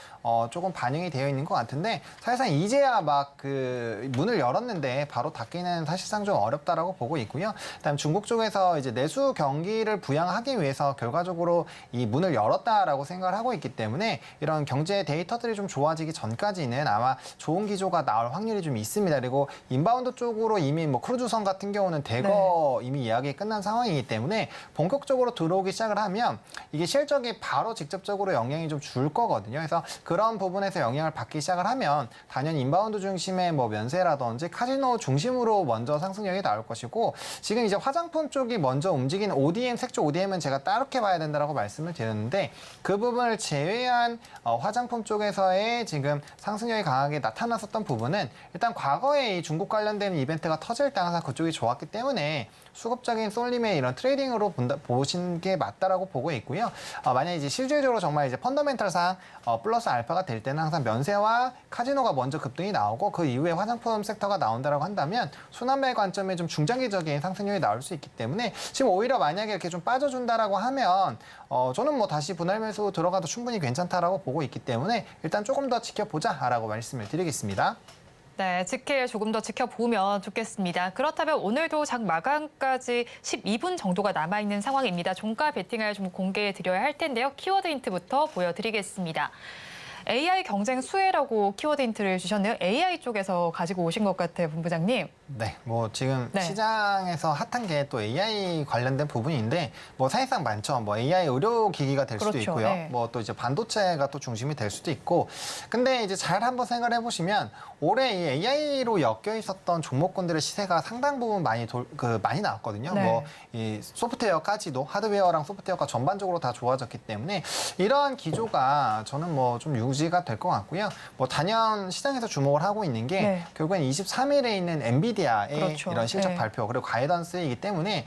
조금 반영이 되어 있는 것 같은데 사실상 이제야 그 문을 열었는데 바로 닫기는 사실상 좀 어렵다라고 보고 있고요. 그다음 중국 쪽에서 이제 내수 경기를 부양하기 위해서 결과적으로 이 문을 열었다라고 생각을 하고 있기 때문에 이런 경제 데이터들이 좀 좋아지기 전까지는 아마 좋은 기조가 나올 확률이 좀 있습니다. 그리고 인바운드 쪽으로 이미 크루즈선 같은 경우는 대거 이미 예약이 끝난 상황이기 때문에 본격적으로 들어오기 시작을 하면 이게 실적이 바로 직접적으로 영향이 좀 줄 거거든요. 그래서 그런 부분에서 영향을 받기 시작을 하면 단연 인바운드 중심의 면세라든지 카지노 중심으로 먼저 상승력이 나올 것이고 지금 이제 화장품 쪽이 먼저 움직이는 ODM 색조 ODM은 제가 따롭게 봐야 된다라고 말씀을 드렸는데 그 부분을 제외한 화장품 쪽에서의 지금 상승력이 강하게 나타났었던 부분은 일단 과거에 이 중국 관련된 이벤트가 터질 때 항상 그쪽이 좋았기 때문에 수급적인 쏠림의 이런 트레이딩으로 보신 게 맞다라고 보고 있고요. 만약에 이제 실질적으로 정말 이제 펀더멘털상 플러스 알파가 될 때는 항상 면세와 카지노가 먼저 급등이 나오고 그 이후에 화장품 섹터가 나온다라고 한다면 순환매 관점에 좀 중장기적인 상승률이 나올 수 있기 때문에 지금 오히려 만약에 이렇게 좀 빠져준다라고 하면 저는 다시 분할 매수 들어가도 충분히 괜찮다라고 보고 있기 때문에 일단 조금 더 지켜보자라고 말씀을 드리겠습니다. 네, GKL 조금 더 지켜보면 좋겠습니다. 그렇다면 오늘도 장 마감까지 12분 정도가 남아있는 상황입니다. 종가 베팅을 좀 공개해드려야 할 텐데요. 키워드 힌트부터 보여드리겠습니다. AI 경쟁 수혜라고 키워드 힌트를 주셨네요. AI 쪽에서 가지고 오신 것 같아요, 본부장님. 네, 지금 네. 시장에서 핫한 게 또 AI 관련된 부분인데 사실상 많죠. AI 의료기기가 될 수도 그렇죠. 있고요. 네. 또 이제 반도체가 또 중심이 될 수도 있고. 근데 이제 잘 한번 생각을 해보시면 올해 이 AI로 엮여 있었던 종목군들의 시세가 상당 부분 많이 나왔거든요. 네. 이 소프트웨어까지도 하드웨어랑 소프트웨어가 전반적으로 다 좋아졌기 때문에 이러한 기조가 저는 좀 유지가 될 것 같고요. 단연 시장에서 주목을 하고 있는 게 네. 결국엔 23일에 있는 엔비디아의 그렇죠. 이런 실적 네. 발표 그리고 가이던스이기 때문에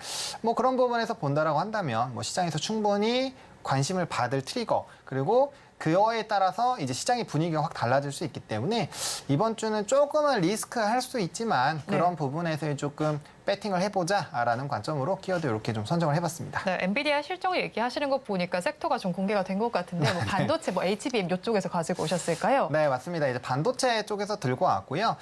그런 부분에서 본다라고 한다면 시장에서 충분히 관심을 받을 트리거 그리고 그거에 따라서 이제 시장의 분위기가 확 달라질 수 있기 때문에 이번 주는 조금은 리스크할 수도 있지만 그런 부분에서 조금 배팅을 해보자라는 관점으로 키워드 이렇게 좀 선정을 해봤습니다. 네, 엔비디아 실적 얘기하시는 거 보니까 섹터가 좀 공개가 된 것 같은데 뭐 반도체, 뭐 HBM 이쪽에서 가지고 오셨을까요? 네, 맞습니다. 이제 반도체 쪽에서 들고 왔고요.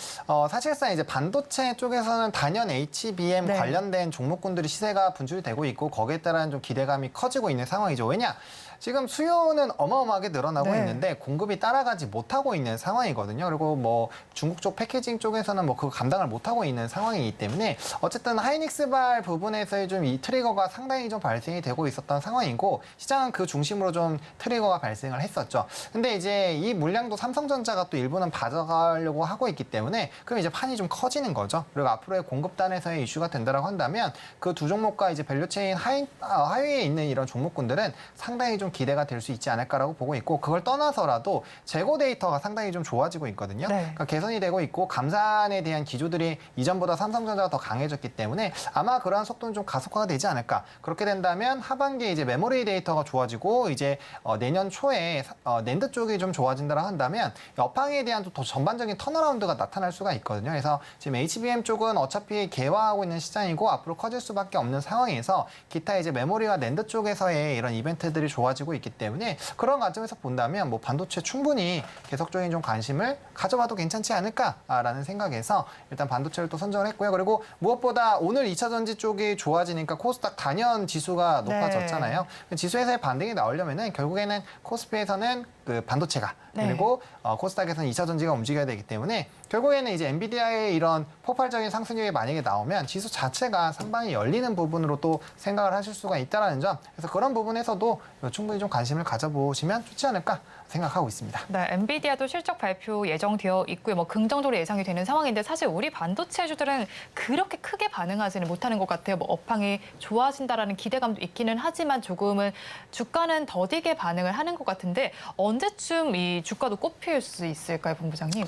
사실상 이제 반도체 쪽에서는 단연 HBM 네. 관련된 종목군들이 시세가 분출이 되고 있고 거기에 따른 좀 기대감이 커지고 있는 상황이죠. 왜냐? 지금 수요는 어마어마하게 늘어나고 네. 있는데 공급이 따라가지 못하고 있는 상황이거든요. 그리고 뭐 중국 쪽 패키징 쪽에서는 뭐 그거 감당을 못하고 있는 상황이기 때문에 어쨌든 하이닉스발 부분에서의 좀 이 트리거가 상당히 좀 발생이 되고 있었던 상황이고 시장은 그 중심으로 좀 트리거가 발생을 했었죠. 근데 이제 이 물량도 삼성전자가 또 일부는 가져가려고 하고 있기 때문에 그럼 이제 판이 좀 커지는 거죠. 그리고 앞으로의 공급단에서의 이슈가 된다라고 한다면 그 두 종목과 이제 밸류체인 하위에 있는 이런 종목군들은 상당히 좀 기대가 될 수 있지 않을까라고 보고 있고 그걸 떠나서라도 재고 데이터가 상당히 좀 좋아지고 있거든요. 네. 그러니까 개선이 되고 있고 감산에 대한 기조들이 이전보다 삼성전자가 더 강해졌기 때문에 아마 그러한 속도는 좀 가속화가 되지 않을까. 그렇게 된다면 하반기에 이제 메모리 데이터가 좋아지고 이제 내년 초에 낸드 쪽이 좀 좋아진다고 한다면 업황에 대한 또 전반적인 턴어라운드가 나타날 수가 있거든요. 그래서 지금 HBM 쪽은 어차피 개화하고 있는 시장이고 앞으로 커질 수밖에 없는 상황에서 기타 이제 메모리와 낸드 쪽에서의 이런 이벤트들이 좋아지고 있기 때문에 그런 관점에서 본다면 뭐 반도체 충분히 계속적인 좀 관심을 가져봐도 괜찮지 않을까라는 생각에서 일단 반도체를 또 선정을 했고요. 그리고 무엇보다 오늘 2차 전지 쪽이 좋아지니까 코스닥 단연 지수가 높아졌잖아요. 지수에서의 반등이 나오려면은 결국에는 코스피에서는 그 반도체가 그리고 코스닥에서는 2차 전지가 움직여야 되기 때문에 결국에는 이제 엔비디아의 이런 폭발적인 상승률이 만약에 나오면 지수 자체가 상방이 열리는 부분으로 또 생각을 하실 수가 있다는 점. 그래서 그런 부분에서도 충분히 좀 관심을 가져보시면 좋지 않을까 생각하고 있습니다. 네, 엔비디아도 실적 발표 예정되어 있고요. 뭐 긍정적으로 예상이 되는 상황인데 사실 우리 반도체주들은 그렇게 크게 반응하지는 못하는 것 같아요. 뭐 업황이 좋아진다라는 기대감도 있기는 하지만 조금은 주가는 더디게 반응을 하는 것 같은데 언제쯤 이 주가도 꼽힐 수 있을까요, 본부장님?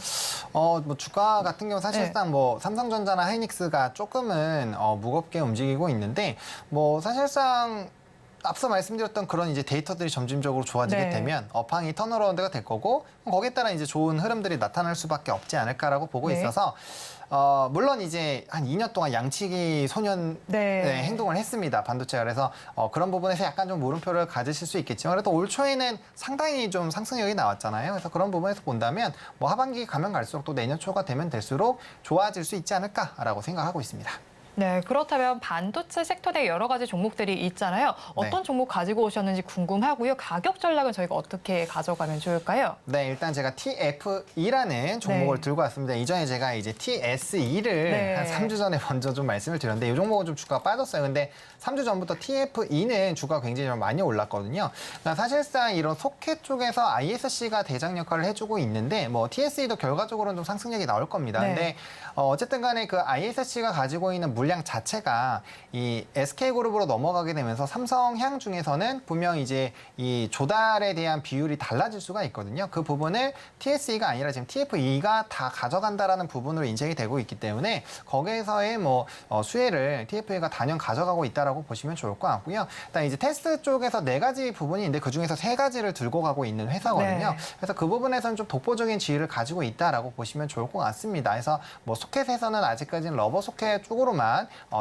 뭐 주가 같은 경우 사실상 뭐 삼성전자나 하이닉스가 조금은 무겁게 움직이고 있는데 뭐 사실상 앞서 말씀드렸던 그런 이제 데이터들이 점진적으로 좋아지게 되면 업황이 턴어라운드가 될 거고 거기에 따라 이제 좋은 흐름들이 나타날 수밖에 없지 않을까라고 보고 있어서 물론 이제 한 2년 동안 양치기 소년 행동을 했습니다. 반도체가. 그래서 그런 부분에서 약간 좀 물음표를 가지실 수 있겠지만 그래도 올 초에는 상당히 좀 상승력이 나왔잖아요. 그래서 그런 부분에서 본다면 뭐 하반기 가면 갈수록 또 내년 초가 되면 될수록 좋아질 수 있지 않을까라고 생각하고 있습니다. 네, 그렇다면 반도체 섹터 내 여러 가지 종목들이 있잖아요. 어떤 종목 가지고 오셨는지 궁금하고요. 가격 전략은 저희가 어떻게 가져가면 좋을까요? 네, 일단 제가 TFE라는 종목을 들고 왔습니다. 이전에 제가 이제 TSE를 한 3주 전에 먼저 좀 말씀을 드렸는데 이 종목은 좀 주가가 빠졌어요. 근데 3주 전부터 TFE는 주가가 굉장히 좀 많이 올랐거든요. 그러니까 사실상 이런 소켓 쪽에서 ISC가 대장 역할을 해주고 있는데 뭐 TSE도 결과적으로는 좀 상승력이 나올 겁니다. 근데 어쨌든 간에 그 ISC가 가지고 있는 물량 자체가 이 SK그룹으로 넘어가게 되면서 삼성향 중에서는 분명 이제 이 조달에 대한 비율이 달라질 수가 있거든요. 그 부분을 TSE가 아니라 지금 TFE가 다 가져간다라는 부분으로 인식이 되고 있기 때문에 거기에서의 뭐 수혜를 TFE가 단연 가져가고 있다라고 보시면 좋을 것 같고요. 일단 이제 테스트 쪽에서 4가지 부분이 있는데 그 중에서 3가지를 들고 가고 있는 회사거든요. 그래서 그 부분에서는 좀 독보적인 지위를 가지고 있다라고 보시면 좋을 것 같습니다. 그래서 뭐 소켓에서는 아직까지는 러버 소켓 쪽으로만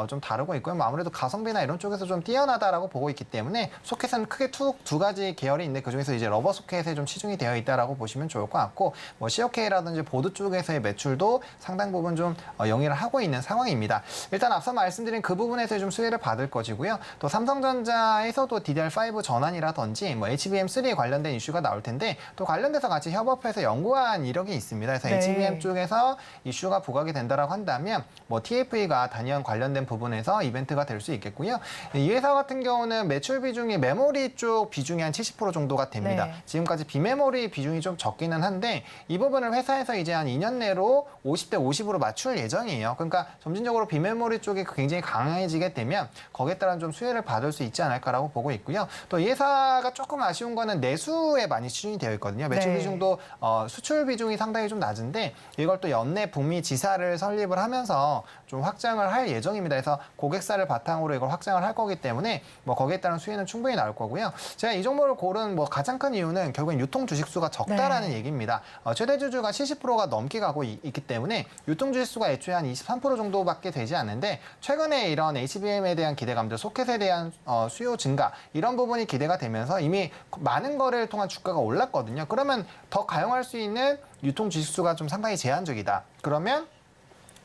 좀 다루고 있고요. 뭐 아무래도 가성비나 이런 쪽에서 좀 뛰어나다라고 보고 있기 때문에 소켓은 크게 두 가지 계열이 있는데 그 중에서 이제 러버 소켓에 좀 치중이 되어 있다라고 보시면 좋을 것 같고 뭐 COK라든지 보드 쪽에서의 매출도 상당 부분 좀 영위를 하고 있는 상황입니다. 일단 앞서 말씀드린 그 부분에서 좀 수혜를 받을 것이고요. 또 삼성전자에서도 DDR5 전환이라든지 뭐 HBM3에 관련된 이슈가 나올 텐데 또 관련돼서 같이 협업해서 연구한 이력이 있습니다. 그래서 HBM 쪽에서 이슈가 부각이 된다라고 한다면 뭐 TFE가 단연 관련된 부분에서 이벤트가 될 수 있겠고요. 이 회사 같은 경우는 매출 비중이 메모리 쪽 비중이 한 70% 정도가 됩니다. 지금까지 비메모리 비중이 좀 적기는 한데 이 부분을 회사에서 이제 한 2년 내로 50대 50으로 맞출 예정이에요. 그러니까 점진적으로 비메모리 쪽이 굉장히 강해지게 되면 거기에 따른 좀 수혜를 받을 수 있지 않을까라고 보고 있고요. 또 이 회사가 조금 아쉬운 거는 내수에 많이 치중이 되어 있거든요. 매출 비중도 수출 비중이 상당히 좀 낮은데 이걸 또 연내 북미 지사를 설립을 하면서 좀 확장을 할 예정입니다. 그래서 고객사를 바탕으로 이걸 확장을 할 거기 때문에 뭐 거기에 따른 수혜는 충분히 나올 거고요. 제가 이 종목을 고른 뭐 가장 큰 이유는 결국엔 유통 주식수가 적다라는 얘기입니다. 최대 주주가 70%가 넘게 가고 있기 때문에 유통 주식수가 애초에 한 23% 정도밖에 되지 않는데 최근에 이런 HBM에 대한 기대감들, 소켓에 대한 수요 증가 이런 부분이 기대가 되면서 이미 많은 거래를 통한 주가가 올랐거든요. 그러면 더 가용할 수 있는 유통 주식수가 좀 상당히 제한적이다. 그러면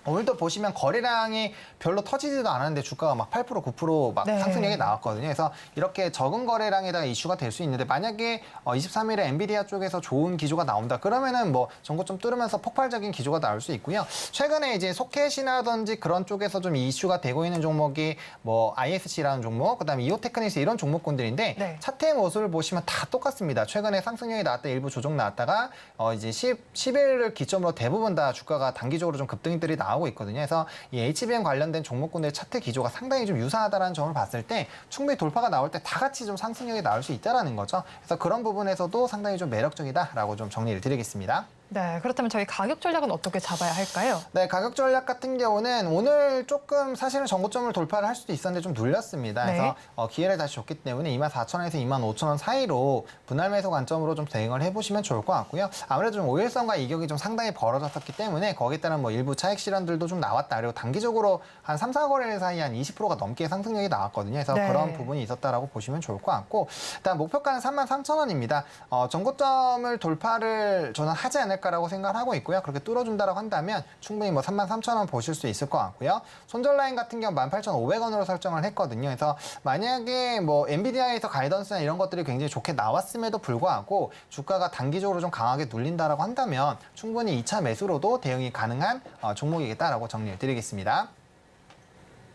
오늘도 보시면 거래량이 별로 터지지도 않았는데 주가가 막 8%, 9% 네. 상승력이 나왔거든요. 그래서 이렇게 적은 거래량에다가 이슈가 될 수 있는데 만약에 23일에 엔비디아 쪽에서 좋은 기조가 나온다. 그러면은 뭐 전고점 뚫으면서 폭발적인 기조가 나올 수 있고요. 최근에 이제 소켓이라든지 그런 쪽에서 좀 이슈가 되고 있는 종목이 뭐 ISC라는 종목, 그다음에 이오테크닉스 이런 종목군들인데 네. 차트의 모습을 보시면 다 똑같습니다. 최근에 상승력이 나왔다 일부 조정 나왔다가 이제 10일을 기점으로 대부분 다 주가가 단기적으로 좀 급등들이 나오고 있거든요. 그래서 이 HBM 관련된 종목군들의 차트 기조가 상당히 좀 유사하다는 점을 봤을 때 충분히 돌파가 나올 때 다 같이 좀 상승력이 나올 수 있다라는 거죠. 그래서 그런 부분에서도 상당히 좀 매력적이다라고 좀 정리를 드리겠습니다. 네, 그렇다면 저희 가격 전략은 어떻게 잡아야 할까요? 네, 가격 전략 같은 경우는 오늘 조금 사실은 전고점을 돌파를 할 수도 있었는데 좀 눌렸습니다. 네. 그래서 기회를 다시 줬기 때문에 24,000원에서 25,000원 사이로 분할 매수 관점으로 좀 대응을 해보시면 좋을 것 같고요. 아무래도 좀 오일선과 이격이 좀 상당히 벌어졌었기 때문에 거기에 따른 뭐 일부 차익 실현들도 좀 나왔다. 그리고 단기적으로 한 3, 4거래일 사이에 한 20%가 넘게 상승력이 나왔거든요. 그래서 네. 그런 부분이 있었다라고 보시면 좋을 것 같고 일단 목표가는 33,000원입니다. 전고점을 돌파를 저는 하지 않을까라고 생각을 하고 있고요. 그렇게 뚫어준다라고 한다면 충분히 뭐 33,000원 보실 수 있을 것 같고요. 손절 라인 같은 경우 18,500원으로 설정을 했거든요. 그래서 만약에 뭐 엔비디아에서 가이던스나 이런 것들이 굉장히 좋게 나왔음에도 불구하고 주가가 단기적으로 좀 강하게 눌린다라고 한다면 충분히 2차 매수로도 대응이 가능한 종목이겠다라고 정리를 드리겠습니다.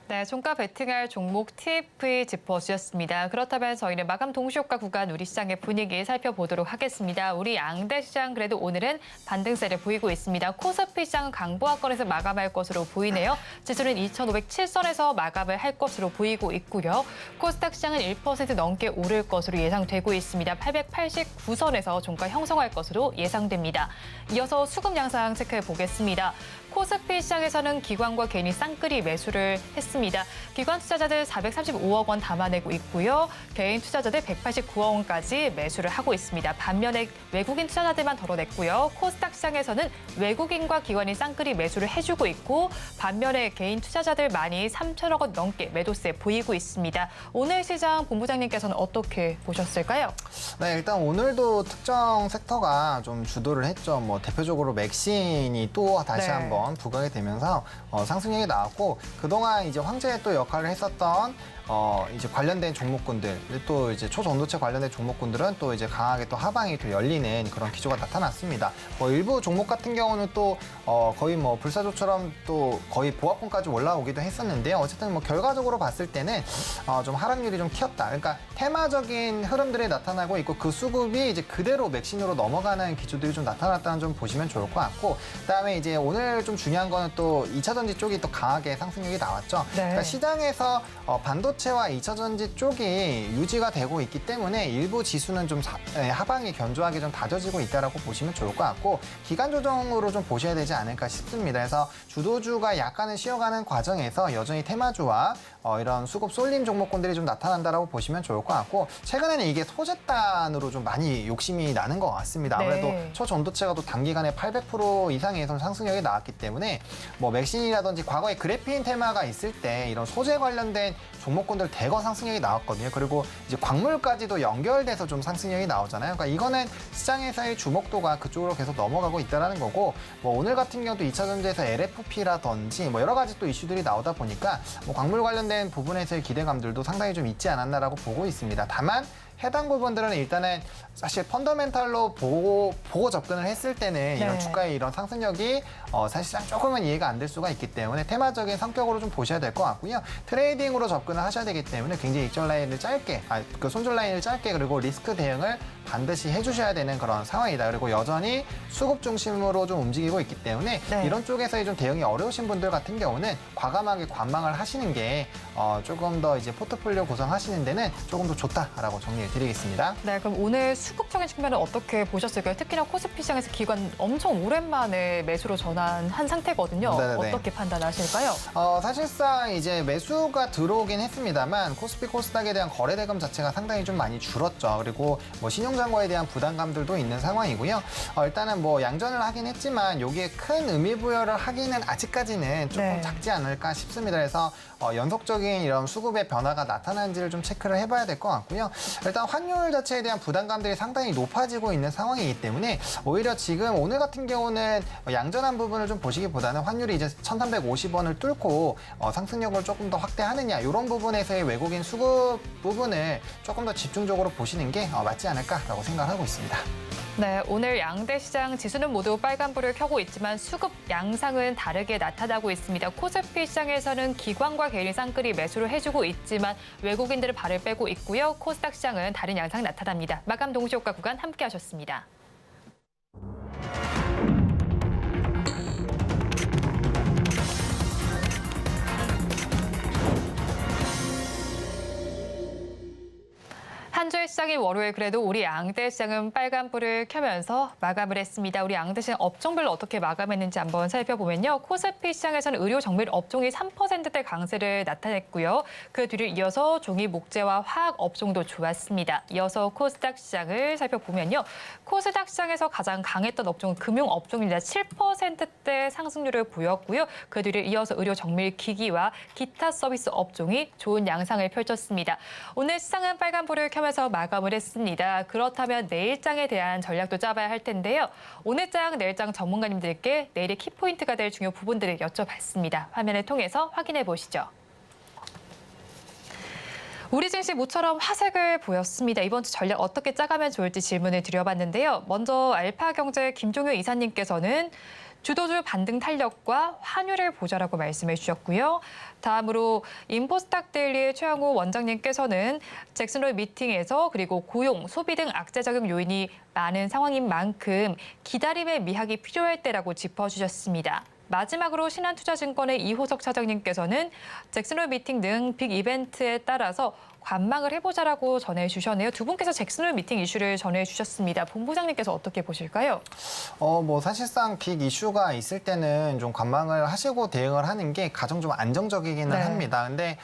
네, 종가 베팅할 종목 TF 짚어주셨습니다. 그렇다면 저희는 마감 동시효과 구간 우리 시장의 분위기 살펴보도록 하겠습니다. 우리 양대 시장 그래도 오늘은 반등세를 보이고 있습니다. 코스피 시장은 강보합권에서 마감할 것으로 보이네요. 지수는 2,507선에서 마감을 할 것으로 보이고 있고요. 코스닥 시장은 1% 넘게 오를 것으로 예상되고 있습니다. 889선에서 종가 형성할 것으로 예상됩니다. 이어서 수급 양상 체크해 보겠습니다. 코스피 시장에서는 기관과 개인이 쌍끌이 매수를 했습니다. 기관 투자자들 435억 원 담아내고 있고요. 개인 투자자들 189억 원까지 매수를 하고 있습니다. 반면에 외국인 투자자들만 덜어냈고요. 코스닥 시장에서는 외국인과 기관이 쌍끌이 매수를 해주고 있고 반면에 개인 투자자들만이 3천억 원 넘게 매도세 보이고 있습니다. 오늘 시장 본부장님께서는 어떻게 보셨을까요? 네, 일단 오늘도 특정 섹터가 좀 주도를 했죠. 뭐 대표적으로 맥신이 또 다시 네. 한번 부각이 되면서 상승력이 나왔고 그동안 이제 황제의 또 역할을 했었던 이제 관련된 종목군들 또 이제 초전도체 관련된 종목군들은 또 이제 강하게 또 하방이 또 열리는 그런 기조가 나타났습니다. 뭐 일부 종목 같은 경우는 또 거의 뭐 불사조처럼 또 거의 보합권까지 올라오기도 했었는데요. 어쨌든 뭐 결과적으로 봤을 때는 좀 하락률이 좀 튀었다. 그러니까 테마적인 흐름들이 나타나고 있고 그 수급이 이제 그대로 맥신으로 넘어가는 기조들이 좀 나타났다는 점 보시면 좋을 것 같고 그다음에 이제 오늘 좀 중요한 거는 또 2차전지 쪽이 또 강하게 상승력이 나왔죠. 네. 그러니까 시장에서 반도체와 2차전지 쪽이 유지가 되고 있기 때문에 일부 지수는 좀 하방이 견조하게 좀 다져지고 있다라고 보시면 좋을 것 같고 기간 조정으로 좀 보셔야 되지 않을까 싶습니다. 그래서 주도주가 약간은 쉬어가는 과정에서 여전히 테마주와 이런 수급 쏠림 종목군들이 좀 나타난다라고 보시면 좋을 것 같고 최근에는 이게 소재단으로 좀 많이 욕심이 나는 것 같습니다. 아무래도 네. 초전도체가 또 단기간에 800% 이상의 상승력이 나왔기 때문에 뭐 맥신이라든지 과거에 그래핀 테마가 있을 때 이런 소재 관련된 종목군들 대거 상승력이 나왔거든요. 그리고 이제 광물까지도 연결돼서 좀 상승력이 나오잖아요. 그러니까 이거는 시장에서의 주목도가 그쪽으로 계속 넘어가고 있다는 거고 뭐 오늘 같은 경우도 2차 전지에서 LFP라든지 뭐 여러 가지 또 이슈들이 나오다 보니까 뭐 광물 관련된 부분에서의 기대감들도 상당히 좀 있지 않았나라고 보고 있습니다. 다만 해당 부분들은 일단은 사실 펀더멘탈로 보고 접근을 했을 때는 이런 네. 주가의 이런 상승력이 사실상 조금은 이해가 안 될 수가 있기 때문에 테마적인 성격으로 좀 보셔야 될 것 같고요. 트레이딩으로 접근을 하셔야 되기 때문에 굉장히 익절 라인을 짧게, 그 손절 라인을 짧게 그리고 리스크 대응을 반드시 해주셔야 되는 그런 상황이다. 그리고 여전히 수급 중심으로 좀 움직이고 있기 때문에 네. 이런 쪽에서의 좀 대응이 어려우신 분들 같은 경우는 과감하게 관망을 하시는 게 조금 더 이제 포트폴리오 구성하시는 데는 조금 더 좋다라고 정리를 드리겠습니다. 네, 그럼 오늘 수급적인 측면은 어떻게 보셨을까요? 특히나 코스피 시장에서 기관 엄청 오랜만에 매수로 전환한 상태거든요. 네네네. 어떻게 판단하실까요? 사실상 이제 매수가 들어오긴 했습니다만 코스피 코스닥에 대한 거래 대금 자체가 상당히 좀 많이 줄었죠. 그리고 뭐 신용장고에 대한 부담감들도 있는 상황이고요. 일단은 뭐 양전을 하긴 했지만 여기에 큰 의미 부여를 하기는 아직까지는 조금 네. 작지 않을까 싶습니다. 그래서 연속적인 이런 수급의 변화가 나타나는지를 좀 체크를 해봐야 될 것 같고요. 일단 환율 자체에 대한 부담감들이 상당히 높아지고 있는 상황이기 때문에 오히려 지금 오늘 같은 경우는 양전한 부분을 좀 보시기보다는 환율이 이제 1,350원을 뚫고 상승력을 조금 더 확대하느냐 이런 부분에서의 외국인 수급 부분을 조금 더 집중적으로 보시는 게 맞지 않을까라고 생각하고 있습니다. 네, 오늘 양대 시장 지수는 모두 빨간불을 켜고 있지만 수급 양상은 다르게 나타나고 있습니다. 코스피 시장에서는 기관과 개인 쌍끌이 매수를 해주고 있지만 외국인들은 발을 빼고 있고요. 코스닥 시장은 다른 양상 나타납니다. 마감 동시효과 구간 함께 하셨습니다. 한 주의 시장이 월요일 그래도 우리 양대 시장은 빨간불을 켜면서 마감을 했습니다. 우리 양대 시장 업종별로 어떻게 마감했는지 한번 살펴보면요. 코스피 시장에서는 의료 정밀 업종이 3%대 강세를 나타냈고요. 그 뒤를 이어서 종이 목재와 화학 업종도 좋았습니다. 이어서 코스닥 시장을 살펴보면요. 코스닥 시장에서 가장 강했던 업종은 금융 업종입니다. 7%대 상승률을 보였고요. 그 뒤를 이어서 의료 정밀 기기와 기타 서비스 업종이 좋은 양상을 펼쳤습니다. 오늘 시장은 빨간불을 켜면서 마감을 했습니다. 그렇다면 내일장에 대한 전략도 짜봐야 할 텐데요. 오늘장, 내일장 전문가님들께 내일의 키포인트가 될 중요 부분들을 여쭤봤습니다. 화면을 통해서 확인해 보시죠. 우리 증시 모처럼 화색을 보였습니다. 이번 주 전략 어떻게 짜가면 좋을지 질문을 드려봤는데요. 먼저 알파경제 김종효 이사님께서는 주도주 반등 탄력과 환율을 보자라고 말씀해 주셨고요. 다음으로 인포스탁 데일리의 최영호 원장님께서는 잭슨홀 미팅에서 그리고 고용, 소비 등 악재 작용 요인이 많은 상황인 만큼 기다림의 미학이 필요할 때라고 짚어주셨습니다. 마지막으로 신한투자증권의 이호석 차장님께서는 잭슨홀 미팅 등 빅 이벤트에 따라서 관망을 해보자라고 전해주셨네요. 두 분께서 잭슨홀 미팅 이슈를 전해주셨습니다. 본부장님께서 어떻게 보실까요? 뭐 사실상 빅 이슈가 있을 때는 좀 관망을 하시고 대응을 하는 게 가장 좀 안정적이기는 네. 합니다. 근데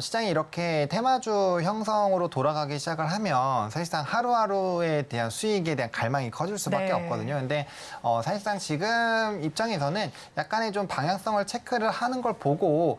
시장이 이렇게 테마주 형성으로 돌아가기 시작을 하면 사실상 하루하루에 대한 수익에 대한 갈망이 커질 수밖에 네. 없거든요. 근데 사실상 지금 입장에서는 약간의 좀 방향성을 체크를 하는 걸 보고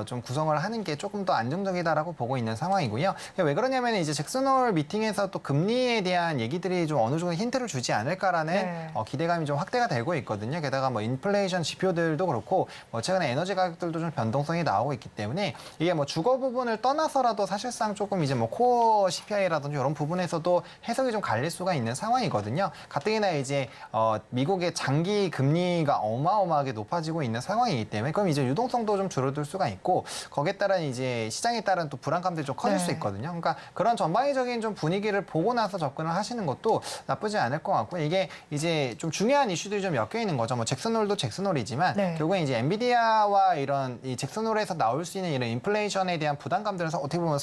좀 구성을 하는 게 조금 더 안정적이다라고 보고 있는 상황이고요. 왜 그러냐면 이제 잭슨홀 미팅에서 또 금리에 대한 얘기들이 좀 어느 정도 힌트를 주지 않을까라는 네. 기대감이 좀 확대가 되고 있거든요. 게다가 뭐 인플레이션 지표들도 그렇고 최근에 에너지 가격들도 좀 변동성이 나오고 있기 때문에 이게 뭐 주거 부분을 떠나서라도 사실상 조금 이제 뭐 코어 CPI라든지 이런 부분에서도 해석이 좀 갈릴 수가 있는 상황이거든요. 가뜩이나 이제 미국의 장기 금리가 어마어마하게 높아지고 있는 상황이기 때문에 그럼 이제 유동성도 좀 줄어들 수가 있고 거기에 따른 이제 시장에 따른 또 불안감들이 좀 커질 네. 수 있거든요. 그러니까 그런 전방위적인 좀 분위기를 보고 나서 접근을 하시는 것도 나쁘지 않을 것 같고 이게 이제 좀 중요한 이슈들이 좀 엮여 있는 거죠. 뭐 잭슨홀도 잭슨홀이지만 네. 결국에 이제 엔비디아와 이런 이 잭슨홀에서 나올 수 있는 이런 인플레이션에 대한 부담감들에서 어떻게 보면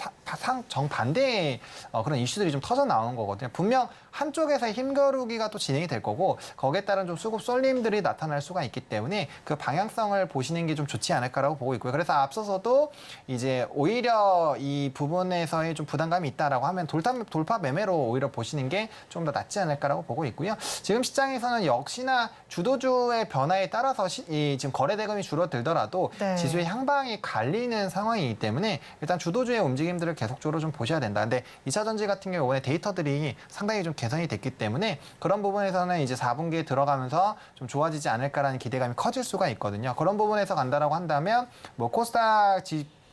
정반대의 그런 이슈들이 좀 터져 나오는 거거든요. 분명 한쪽에서 힘겨루기가 또 진행이 될 거고 거기에 따른 좀 수급 쏠림들이 나타날 수가 있기 때문에 그 방향성을 보시는 게 좀 좋지 않을까라고 보고 있고요. 그래서 앞서서도 이제 오히려 이 부분에서의 좀 부담감이 있다라고 하면 돌파 매매로 오히려 보시는 게 좀 더 낫지 않을까라고 보고 있고요. 지금 시장에서는 역시나 주도주의 변화에 따라서 지금 거래 대금이 줄어들더라도 네. 지수의 향방이 갈리는 상황이기 때문에 일단 주도주의 움직임들을 계속적으로 좀 보셔야 된다. 근데 2차전지 같은 경우 이번에 데이터들이 상당히 좀 개선이 됐기 때문에 그런 부분에서는 이제 4분기에 들어가면서 좀 좋아지지 않을까라는 기대감이 커질 수가 있거든요. 그런 부분에서 간다라고 한다면 뭐 코스닥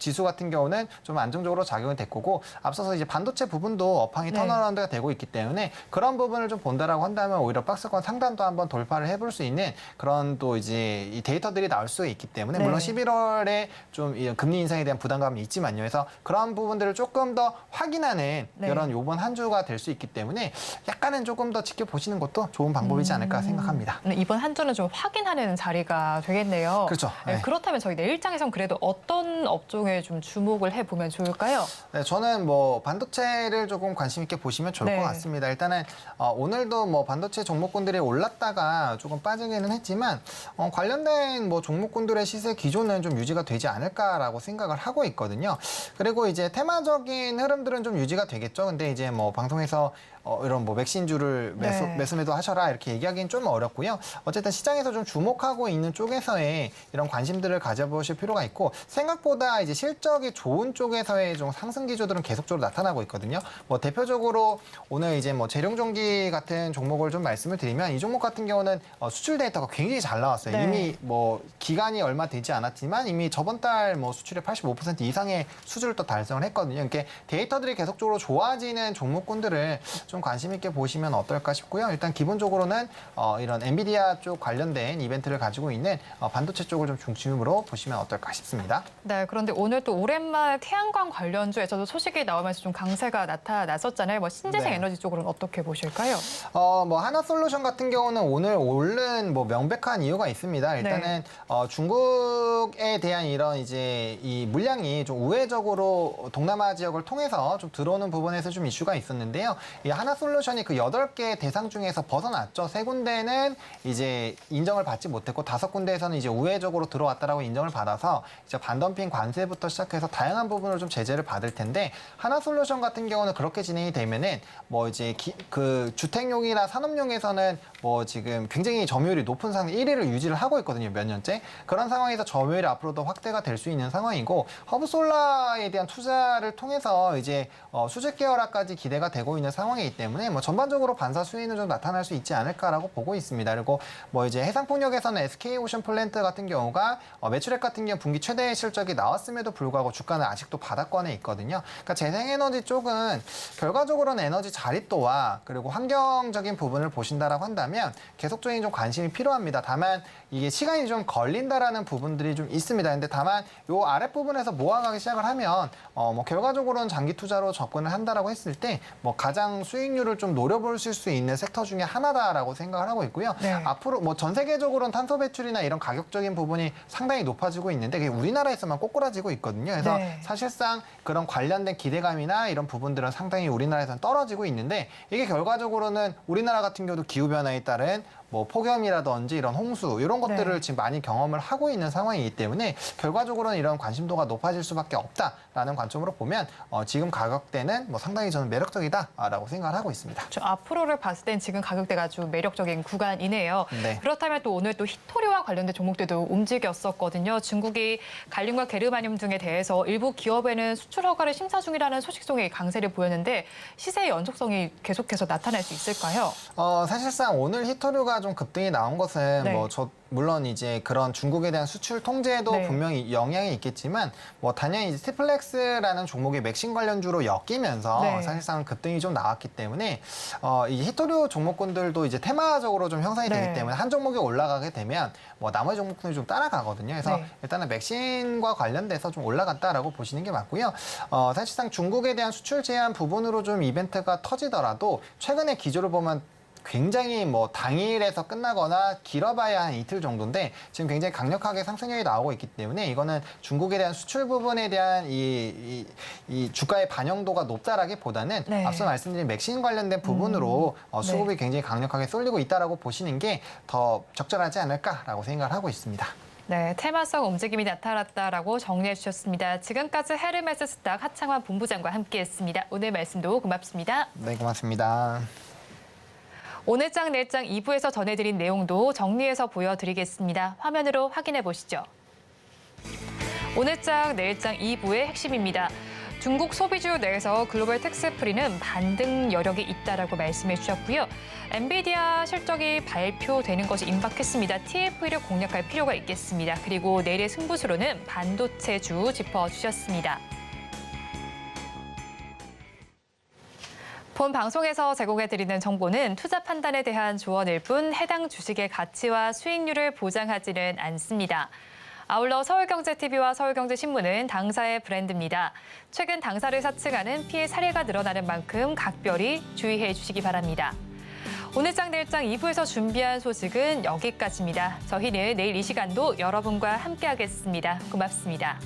지수 같은 경우는 좀 안정적으로 작용이 될 거고 앞서서 이제 반도체 부분도 업황이 네. 턴어라운드가 되고 있기 때문에 그런 부분을 좀 본다라고 한다면 오히려 박스권 상단도 한번 돌파를 해볼 수 있는 그런 또 이제 이 데이터들이 나올 수 있기 때문에 네. 물론 11월에 좀 이 금리 인상에 대한 부담감이 있지만요. 그래서 그런 부분들을 조금 더 확인하는 네. 이런 요번 한 주가 될 수 있기 때문에 약간은 조금 더 지켜보시는 것도 좋은 방법이지 않을까 생각합니다. 이번 한 주는 좀 확인하는 자리가 되겠네요. 그렇죠. 네, 네. 그렇다면 저희 내일장에선 그래도 어떤 업종을 종목군에 좀 주목을 해보면 좋을까요? 네, 저는 뭐 반도체를 조금 관심 있게 보시면 좋을 네. 것 같습니다. 일단은 오늘도 뭐 반도체 종목군들이 올랐다가 조금 빠지기는 했지만 관련된 뭐 종목군들의 시세 기조는 좀 유지가 되지 않을까라고 생각을 하고 있거든요. 그리고 이제 테마적인 흐름들은 좀 유지가 되겠죠. 근데 이제 뭐 방송에서 이런 뭐 맥신주를 매수매도 하셔라 이렇게 얘기하기는 좀 어렵고요. 어쨌든 시장에서 좀 주목하고 있는 쪽에서의 이런 관심들을 가져보실 필요가 있고 생각보다 이제 실적이 좋은 쪽에서의 좀 상승 기조들은 계속적으로 나타나고 있거든요. 뭐 대표적으로 오늘 이제 뭐 재룡전기 같은 종목을 좀 말씀을 드리면 이 종목 같은 경우는 수출 데이터가 굉장히 잘 나왔어요. 네. 이미 뭐 기간이 얼마 되지 않았지만 이미 저번 달 뭐 수출의 85% 이상의 수준을 또 달성을 했거든요. 그러니까 데이터들이 계속적으로 좋아지는 종목군들을 좀 관심 있게 보시면 어떨까 싶고요. 일단 기본적으로는 이런 엔비디아 쪽 관련된 이벤트를 가지고 있는 반도체 쪽을 좀 중심으로 보시면 어떨까 싶습니다. 네, 그런데 오늘 또 오랜만에 태양광 관련주에서도 소식이 나오면서 좀 강세가 나타났었잖아요. 뭐 신재생 네. 에너지 쪽으로는 어떻게 보실까요? 뭐 하나솔루션 같은 경우는 오늘 오른 뭐 명백한 이유가 있습니다. 일단은 중국에 대한 이런 이제 이 물량이 좀 우회적으로 동남아 지역을 통해서 좀 들어오는 부분에서 좀 이슈가 있었는데요. 이 하나솔루션이 그 8개 대상 중에서 벗어났죠. 3군데는 이제 인정을 받지 못했고 5군데에서는 이제 우회적으로 들어왔다라고 인정을 받아서 이제 반덤핑 관세부터 시작해서 다양한 부분을 좀 제재를 받을 텐데 하나솔루션 같은 경우는 그렇게 진행이 되면은 뭐 이제 그 주택용이나 산업용에서는 뭐 지금 굉장히 점유율이 높은 상황 1위를 유지를 하고 있거든요. 몇 년째. 그런 상황에서 점유율이 앞으로도 확대가 될 수 있는 상황이고 허브솔라에 대한 투자를 통해서 이제 수직 계열화까지 기대가 되고 있는 상황이기 때문에 뭐 전반적으로 반사 수위는 좀 나타날 수 있지 않을까라고 보고 있습니다. 그리고 뭐 이제 해상풍력에서는 SK오션 플랜트 같은 경우가 매출액 같은 경우 분기 최대 실적이 나왔음에도 불구하고 주가는 아직도 바닥권에 있거든요. 그러니까 재생에너지 쪽은 결과적으로는 에너지 자립도와 그리고 환경적인 부분을 보신다라고 한다면 계속적인 좀 관심이 필요합니다. 다만 이게 시간이 좀 걸린다라는 부분들이 좀 있습니다. 근데 다만 요 아랫부분에서 모아가기 시작을 하면 뭐 결과적으로는 장기 투자로 접근을 한다라고 했을 때 뭐 가장 수익률을 좀 노려보실 수 있는 섹터 중에 하나다라고 생각을 하고 있고요. 네. 앞으로 뭐 전 세계적으로는 탄소 배출이나 이런 가격적인 부분이 상당히 높아지고 있는데 그게 우리나라에서만 꼬꾸라지고 있거든요. 그래서 네. 사실상 그런 관련된 기대감이나 이런 부분들은 상당히 우리나라에서는 떨어지고 있는데 이게 결과적으로는 우리나라 같은 경우도 기후변화에 따른 뭐 폭염이라든지 이런 홍수 이런 것들을 네. 지금 많이 경험을 하고 있는 상황이기 때문에 결과적으로는 이런 관심도가 높아질 수밖에 없다라는 관점으로 보면 지금 가격대는 뭐 상당히 저는 매력적이다라고 생각을 하고 있습니다. 저 앞으로를 봤을 땐 지금 가격대가 아주 매력적인 구간이네요. 네. 그렇다면 또 오늘 또 히토리와 관련된 종목들도 움직였었거든요. 중국이 갈륨과 게르마늄 등에 대해서 일부 기업에는 수출 허가를 심사 중이라는 소식송이 강세를 보였는데 시세의 연속성이 계속해서 나타날 수 있을까요? 사실상 오늘 히토류가 좀 급등이 나온 것은 네. 물론 이제 그런 중국에 대한 수출 통제에도 네. 분명히 영향이 있겠지만 뭐 단연히 이제 스티플렉스라는 종목이 맥신 관련주로 엮이면서 네. 사실상 급등이 좀 나왔기 때문에 이 히토류 종목군들도 이제 테마적으로 좀 형성이 네. 되기 때문에 한 종목이 올라가게 되면 뭐 나머지 종목들이 좀 따라가거든요. 그래서 네. 일단은 맥신과 관련돼서 좀 올라갔다라고 보시는 게 맞고요. 사실상 중국에 대한 수출 제한 부분으로 좀 이벤트가 터지더라도 최근의 기조를 보면 굉장히 뭐 당일에서 끝나거나 길어봐야 한 이틀 정도인데 지금 굉장히 강력하게 상승력이 나오고 있기 때문에 이거는 중국에 대한 수출 부분에 대한 이 주가의 반영도가 높다라기보다는 네. 앞서 말씀드린 맥신 관련된 부분으로 수급이 네. 굉장히 강력하게 쏠리고 있다라고 보시는 게 더 적절하지 않을까라고 생각을 하고 있습니다. 네, 테마성 움직임이 나타났다라고 정리해 주셨습니다. 지금까지 헤르메스 스탁 하창환 본부장과 함께했습니다. 오늘 말씀도 고맙습니다. 네, 고맙습니다. 오늘장 내일장 2부에서 전해드린 내용도 정리해서 보여드리겠습니다. 화면으로 확인해 보시죠. 오늘장 내일장 2부의 핵심입니다. 중국 소비주 내에서 글로벌 텍스프리는 반등 여력이 있다라고 말씀해 주셨고요. 엔비디아 실적이 발표되는 것이 임박했습니다. TF를 공략할 필요가 있겠습니다. 그리고 내일의 승부수로는 반도체주 짚어주셨습니다. 본 방송에서 제공해드리는 정보는 투자 판단에 대한 조언일 뿐 해당 주식의 가치와 수익률을 보장하지는 않습니다. 아울러 서울경제TV와 서울경제신문은 당사의 브랜드입니다. 최근 당사를 사칭하는 피해 사례가 늘어나는 만큼 각별히 주의해 주시기 바랍니다. 오늘장 내일장 2부에서 준비한 소식은 여기까지입니다. 저희는 내일 이 시간도 여러분과 함께하겠습니다. 고맙습니다.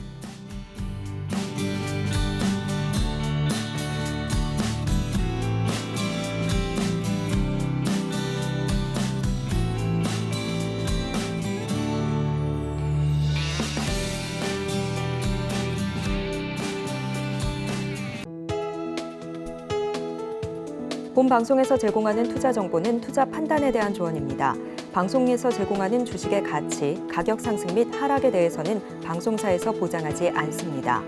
본 방송에서 제공하는 투자 정보는 투자 판단에 대한 조언입니다. 방송에서 제공하는 주식의 가치, 가격 상승 및 하락에 대해서는 방송사에서 보장하지 않습니다.